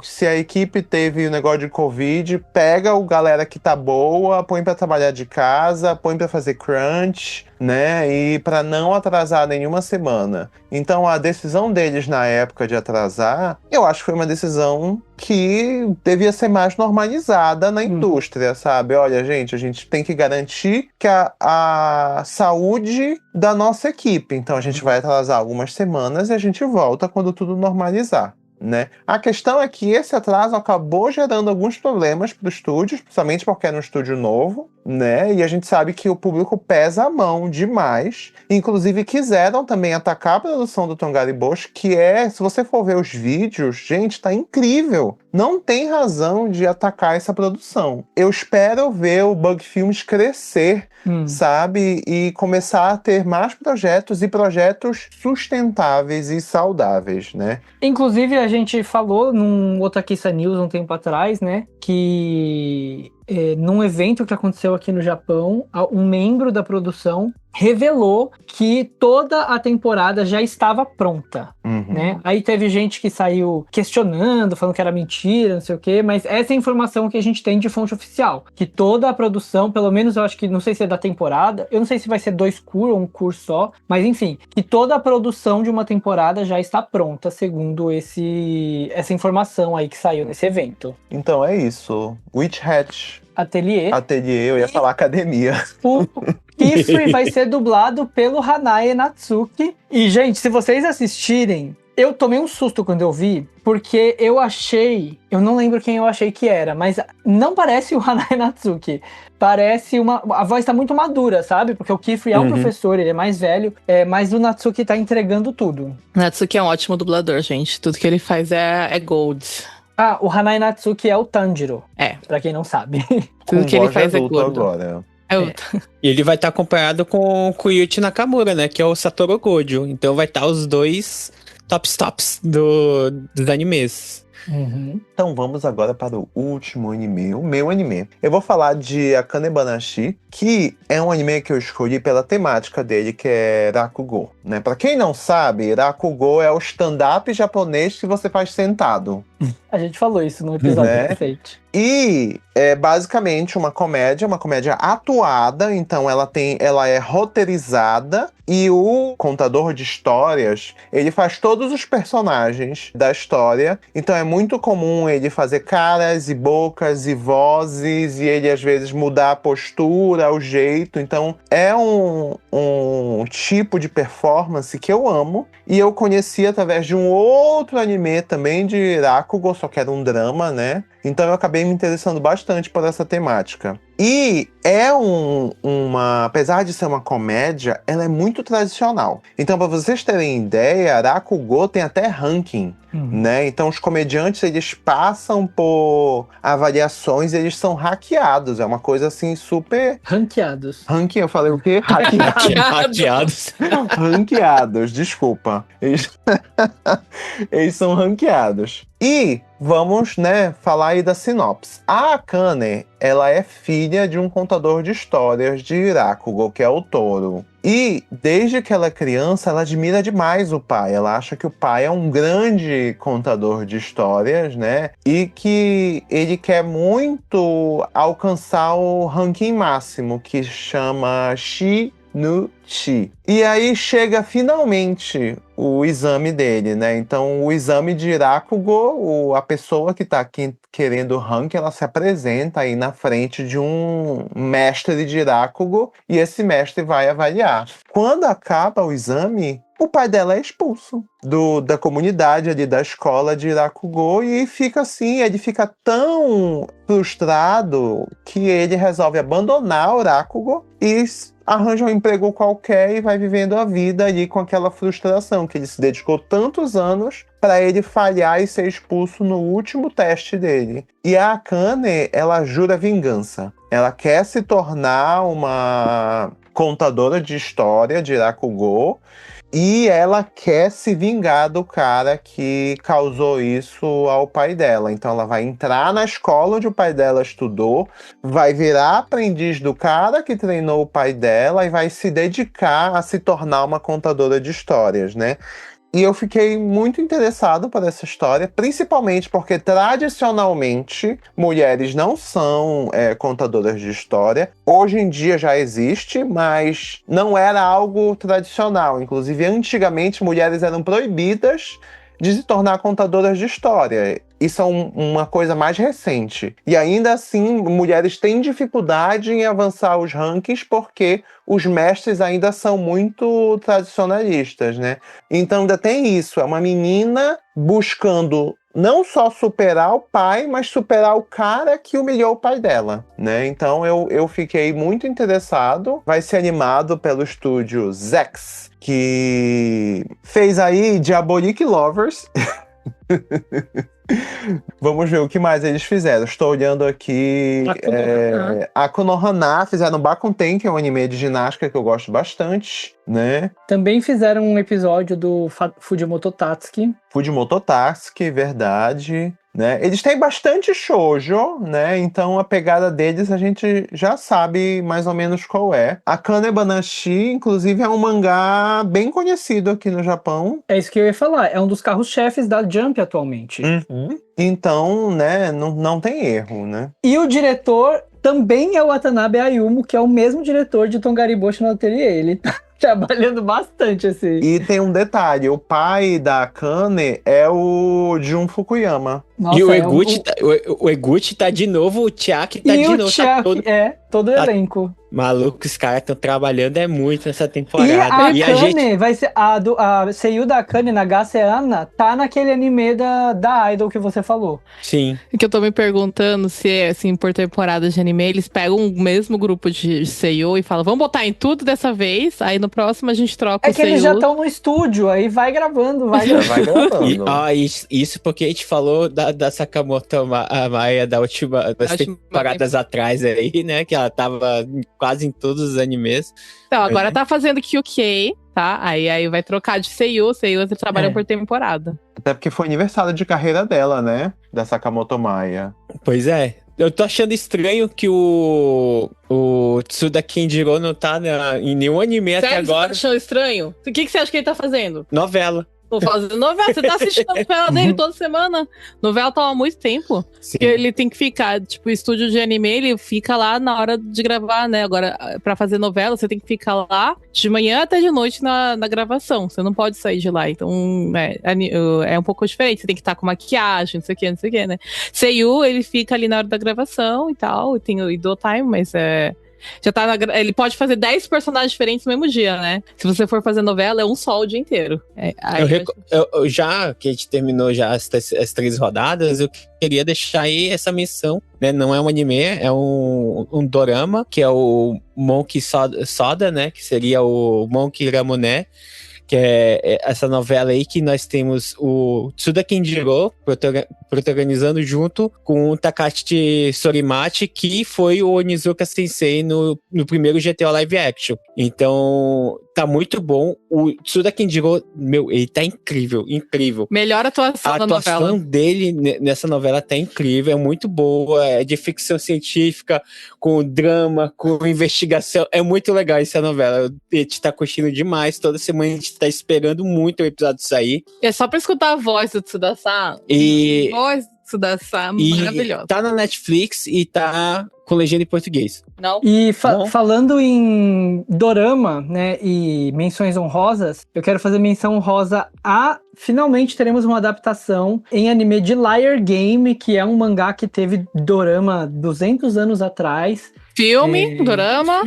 se a equipe teve o negócio de Covid, pega o galera que tá boa, põe para trabalhar de casa, põe para fazer crunch, né? E para não atrasar nenhuma semana. Então, a decisão deles na época de atrasar, eu acho que foi uma decisão que devia ser mais normalizada na indústria, sabe? Olha, gente, a gente tem que garantir que a saúde da nossa equipe. Então, a gente vai atrasar algumas semanas e a gente volta quando tudo normalizar, né? A questão é que esse atraso acabou gerando alguns problemas para o estúdio, principalmente porque era um estúdio novo, né? E a gente sabe que o público pesa a mão demais. Inclusive, quiseram também atacar a produção do Tongariboshi, que se você for ver os vídeos, gente, tá incrível. Não tem razão de atacar essa produção. Eu espero ver o Bug Films crescer, sabe? E começar a ter mais projetos e projetos sustentáveis e saudáveis, né? Inclusive, a gente falou num Otakissa News um tempo atrás, né? Que num evento que aconteceu aqui no Japão, um membro da produção revelou que toda a temporada já estava pronta, né? Aí teve gente que saiu questionando, falando que era mentira, não sei o quê, mas essa é a informação que a gente tem de fonte oficial, que toda a produção, pelo menos eu acho que, não sei se é da temporada, eu não sei se vai ser 2 cursos ou um curso só, mas enfim, que toda a produção de uma temporada já está pronta, segundo essa informação aí que saiu nesse evento. Então é isso. Witch Hat Ateliê, eu ia falar academia. O Kifri vai ser dublado pelo Hanae Natsuki. E, gente, se vocês assistirem, eu tomei um susto quando eu vi, porque eu não lembro quem eu achei que era, mas não parece o Hanae Natsuki. Parece a voz tá muito madura, sabe? Porque o Kifri é um professor, ele é mais velho, mas o Natsuki tá entregando tudo. Natsuki é um ótimo dublador, gente. Tudo que ele faz é gold. Ah, o Hanae Natsuki é o Tanjiro. Pra quem não sabe. Tudo que ele faz é gordo. Agora. E ele vai estar acompanhado com o Yuichi Nakamura, né? Que é o Satoru Gojo. Então vai estar os dois tops dos animes. Então vamos agora para o último anime, o meu anime. Eu vou falar de Akane Banashi, que é um anime que eu escolhi pela temática dele, que é Rakugo, né? Pra quem não sabe, Rakugo é o stand-up japonês que você faz sentado. A gente falou isso no episódio recente. E é basicamente uma comédia atuada, então ela é roteirizada e o contador de histórias, ele faz todos os personagens da história, então é muito comum ele fazer caras e bocas e vozes e ele às vezes mudar a postura, o jeito, então é um tipo de performance que eu amo. E eu conheci através de um outro anime também de Rakugo, só que era um drama, né? Então eu acabei me interessando bastante por essa temática. E é apesar de ser uma comédia, ela é muito tradicional. Então, para vocês terem ideia, Rakugo tem até ranking, né? Então, os comediantes, eles passam por avaliações, eles são hackeados. É uma coisa, assim, super... Ranqueados. Ranking, eu falei o quê? Hackeados. Ranqueados, desculpa. Eles são ranqueados. E vamos, né, falar aí da sinopse. A Akane, ela é filha de um contador de histórias de Rakugo, que é o Toro. E desde que ela é criança, ela admira demais o pai. Ela acha que o pai é um grande contador de histórias, né? E que ele quer muito alcançar o ranking máximo, que chama Shi no Chi. E aí chega finalmente o exame dele, né? Então, o exame de Rakugo, a pessoa que tá aqui querendo o ranking, ela se apresenta aí na frente de um mestre de Rakugo e esse mestre vai avaliar. Quando acaba o exame, o pai dela é expulso da comunidade ali da escola de Rakugo e fica assim, ele fica tão frustrado que ele resolve abandonar o Rakugo e arranja um emprego qualquer e vai vivendo a vida ali com aquela frustração que ele se dedicou tantos anos para ele falhar e ser expulso no último teste dele. E a Akane, ela jura vingança. Ela quer se tornar uma contadora de história de Rakugo e ela quer se vingar do cara que causou isso ao pai dela. Então ela vai entrar na escola onde o pai dela estudou, vai virar aprendiz do cara que treinou o pai dela e vai se dedicar a se tornar uma contadora de histórias, né? E eu fiquei muito interessado por essa história, principalmente porque, tradicionalmente, mulheres não são contadoras de história. Hoje em dia já existe, mas não era algo tradicional. Inclusive, antigamente, mulheres eram proibidas de se tornar contadoras de história. Isso é uma coisa mais recente. E ainda assim, mulheres têm dificuldade em avançar os rankings porque os mestres ainda são muito tradicionalistas, né? Então ainda tem isso, é uma menina buscando não só superar o pai, mas superar o cara que humilhou o pai dela, né? Então eu fiquei muito interessado. Vai ser animado pelo estúdio Zex, que fez aí Diabolic Lovers. Vamos ver o que mais eles fizeram. Estou olhando aqui. A Konohana fizeram Bakuten, que é um anime de ginástica que eu gosto bastante, né? Também fizeram um episódio do Fujimoto Tatsuki. Fujimoto Tatsuki, verdade. Né? Eles têm bastante shoujo, né? Então a pegada deles a gente já sabe mais ou menos qual é. A Kane Banashi, inclusive, é um mangá bem conhecido aqui no Japão. É isso que eu ia falar, é um dos carros-chefes da Jump atualmente. Então, né, não tem erro, né? E o diretor também é o Watanabe Ayumu, que é o mesmo diretor de Tongariboshi no Ateliê. Ele tá trabalhando bastante esse... E tem um detalhe, o pai da Kane é o Jun Fukuyama. Nossa, e o Eguchi, o Eguchi tá de novo, o Chiaki tá de novo. E o Chiaki, todo elenco. Maluco, os caras estão trabalhando muito nessa temporada. E a Kane vai ser... A Seiyu da Kane, Nagase Anna, tá naquele anime da Idol que você falou. Sim. E que eu tô me perguntando se, assim, por temporada de anime, eles pegam o mesmo grupo de Seiyu e falam, vamos botar em tudo dessa vez, aí no próximo a gente troca o Seiyu. É que eles já estão no estúdio, aí vai gravando, vai Isso porque a gente falou da Sakamoto Maia das temporadas atrás aí, né? Que ela tava quase em todos os animes. Então, agora tá fazendo QK, tá? Aí vai trocar de Seiyu trabalham por temporada. Até porque foi aniversário de carreira dela, né? Da Sakamoto Maia. Pois é. Eu tô achando estranho que o Tsuda Kenjiro não tá em nenhum anime até agora. Você tá achando estranho? O que você acha que ele tá fazendo? Novela. Tô fazendo novela, você tá assistindo a novela dele toda semana. Novela tá há muito tempo. Sim. Porque ele tem que ficar, tipo, o estúdio de anime, ele fica lá na hora de gravar, né? Agora, pra fazer novela, você tem que ficar lá de manhã até de noite na gravação. Você não pode sair de lá. Então, é um pouco diferente. Você tem que estar com maquiagem, não sei o que, né? Seiyu, ele fica ali na hora da gravação e tal. Tem o idol time, mas já tá ele pode fazer 10 personagens diferentes no mesmo dia, né? Se você for fazer novela, é um só o dia inteiro. Eu já que a gente terminou já as 3 rodadas, eu queria deixar aí essa menção, né? Não é um anime, é um dorama, que é o Monkey Soda, né? Que seria o Monkey Ramune, que é essa novela aí que nós temos o Tsuda Kenjiro protagonizando junto com o Takashi Sorimati, que foi o Onizuka Sensei no primeiro GTA Live Action. Então, tá muito bom. O Tsuda Kenjiro, ele tá incrível. Melhor atuação da novela. A atuação dele nessa novela tá incrível, é muito boa, é de ficção científica, com drama, com investigação. É muito legal essa novela. A gente tá curtindo demais. Toda semana a gente tá esperando muito o episódio sair. É só pra escutar a voz do Tsudasa. Voz do Tsudasa, maravilhosa. Tá na Netflix e tá com legenda em português. Não. E falando em dorama, né, e menções honrosas, eu quero fazer menção honrosa a... Finalmente teremos uma adaptação em anime de Liar Game, que é um mangá que teve dorama 200 anos atrás. Filme, dorama.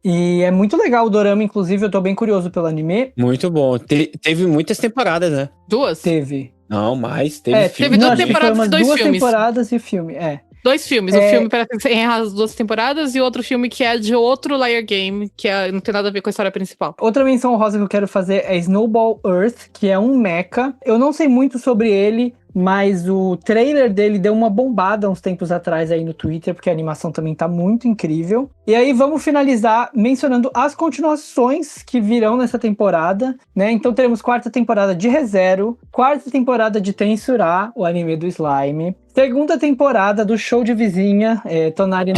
E é muito legal o dorama, inclusive eu tô bem curioso pelo anime. Muito bom. Teve muitas temporadas, né? 2? Teve. Não, mas teve filme. Teve 2 temporadas e 2 filmes. 2 temporadas e filme, 2 filmes. O filme parece que tem as 2 temporadas e outro filme que é de outro Liar Game, que não tem nada a ver com a história principal. Outra menção honrosa que eu quero fazer é Snowball Earth, que é um mecha. Eu não sei muito sobre ele, mas o trailer dele deu uma bombada uns tempos atrás aí no Twitter, porque a animação também tá muito incrível. E aí vamos finalizar mencionando as continuações que virão nessa temporada, né? Então teremos 4ª temporada de Re:Zero, 4ª temporada de Tensura, o anime do slime, 2ª temporada do Show de Vizinha, Tonari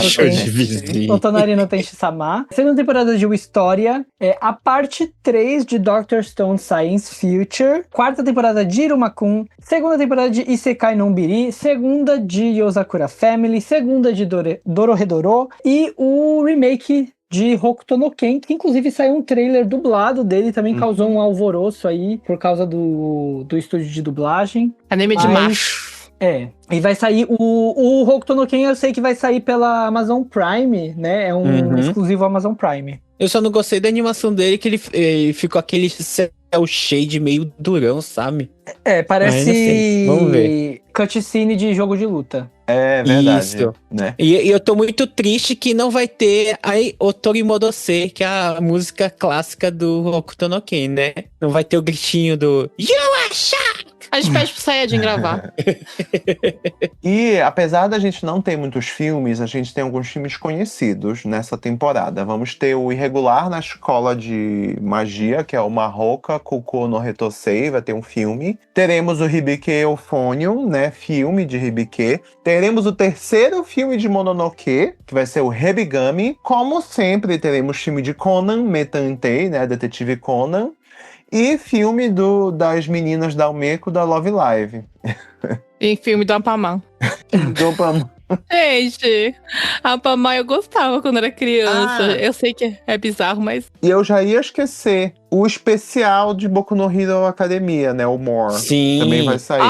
no Tenshi-sama, 2ª temporada de Wistória, a parte 3 de Dr. Stone Science Future, 4ª temporada de Irumakun, 2ª temporada de Isekai no Biri, 2ª de Yozakura Family, 2ª de Dorohedoro e o remake de Hokuto no Ken, que inclusive saiu um trailer dublado dele, também causou um alvoroço aí por causa do estúdio de dublagem. Anime de macho. E vai sair o Hokuto no Ken, eu sei que vai sair pela Amazon Prime, né? É um exclusivo Amazon Prime. Eu só não gostei da animação dele, que ele ficou aquele cel shade meio durão, sabe? Parece vamos ver. Cutscene de jogo de luta. É verdade. Isso. Né? E eu tô muito triste que não vai ter aí Otori Modose, que é a música clássica do Hokuto no Ken, né? Não vai ter o gritinho do Yuasha! A gente pede pro Sayajin gravar. E apesar da gente não ter muitos filmes, a gente tem alguns filmes conhecidos nessa temporada. Vamos ter o Irregular na Escola de Magia, que é o Mahoka Kuko no Hitosei, vai ter um filme. Teremos o Hibike Euphonium, né, filme de Hibike. Teremos o 3º filme de Mononoke, que vai ser o Hebigami. Como sempre, teremos filme de Conan, Metantei, né, Detetive Conan. E filme das meninas da Almeco, da Love Live. E filme do Ampaman. Do Ampaman. Gente, Ampaman eu gostava quando era criança. Eu sei que é bizarro, mas... E eu já ia esquecer o especial de Boku no Hero Academia, né? O More. Sim. Também vai sair.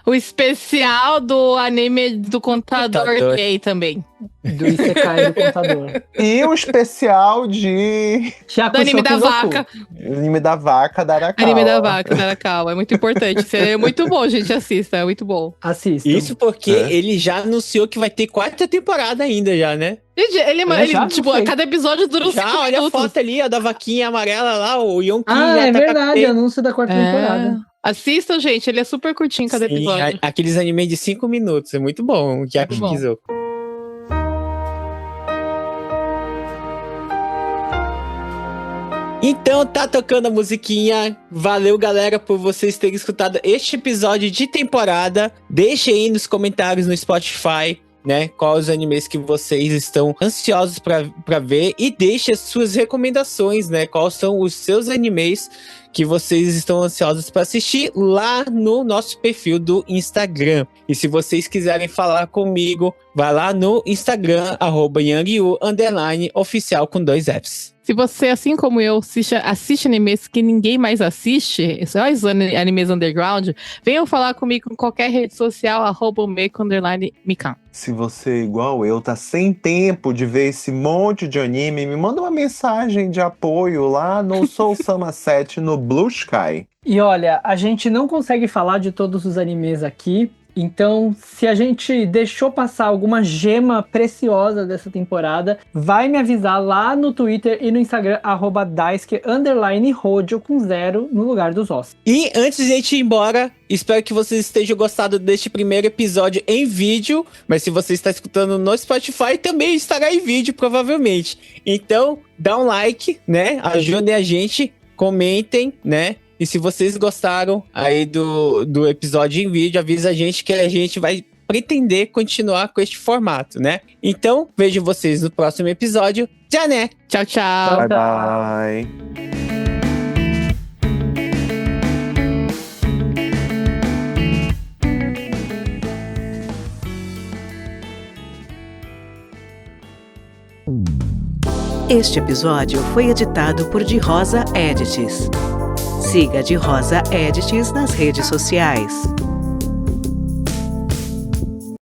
O especial do anime do contador gay também. Do Isekai do contador. E o especial de... Do anime da vaca. Anime da vaca da Arakawa. Anime da vaca da Arakawa. É muito importante. Isso é muito bom, gente. Assista. É muito bom. Assista. Isso porque ele já anunciou que vai ter 4ª temporada ainda já, né? Gente, ele tipo, cada episódio dura uns 5 minutos. Olha a foto ali, ó, da vaquinha amarela lá, o Yonki. É verdade, anúncio da 4ª temporada. Assistam, gente, ele é super curtinho cada episódio. Aqueles animes de 5 minutos, é muito bom, o que a pesquisou. Então tá tocando a musiquinha. Valeu, galera, por vocês terem escutado este episódio de temporada. Deixe aí nos comentários no Spotify, né, quais os animes que vocês estão ansiosos pra ver, e deixe as suas recomendações, né, quais são os seus animes que vocês estão ansiosos para assistir lá no nosso perfil do Instagram. E se vocês quiserem falar comigo vai lá no Instagram, @yangyu_oficial com 2 Fs. Se você, assim como eu, assiste animes que ninguém mais assiste, só os animes underground, venham falar comigo em qualquer rede social, @meiko_mikan. Se você, igual eu, tá sem tempo de ver esse monte de anime, me manda uma mensagem de apoio lá no Soul-sama 7 no Blue Sky. E olha, a gente não consegue falar de todos os animes aqui, então se a gente deixou passar alguma gema preciosa dessa temporada, vai me avisar lá no Twitter e no Instagram, @daisuke_hojo com 0 no lugar dos ossos. E antes de a gente ir embora, espero que vocês estejam gostado deste primeiro episódio em vídeo, mas se você está escutando no Spotify, também estará em vídeo, provavelmente. Então, dá um like, né? Ajudem a gente, comentem, né? E se vocês gostaram aí do episódio em vídeo, avisa a gente que a gente vai pretender continuar com este formato, né? Então, vejo vocês no próximo episódio. Já, né? Tchau, tchau. Bye, bye. Este episódio foi editado por De Rosa Edits. Siga De Rosa Edits nas redes sociais.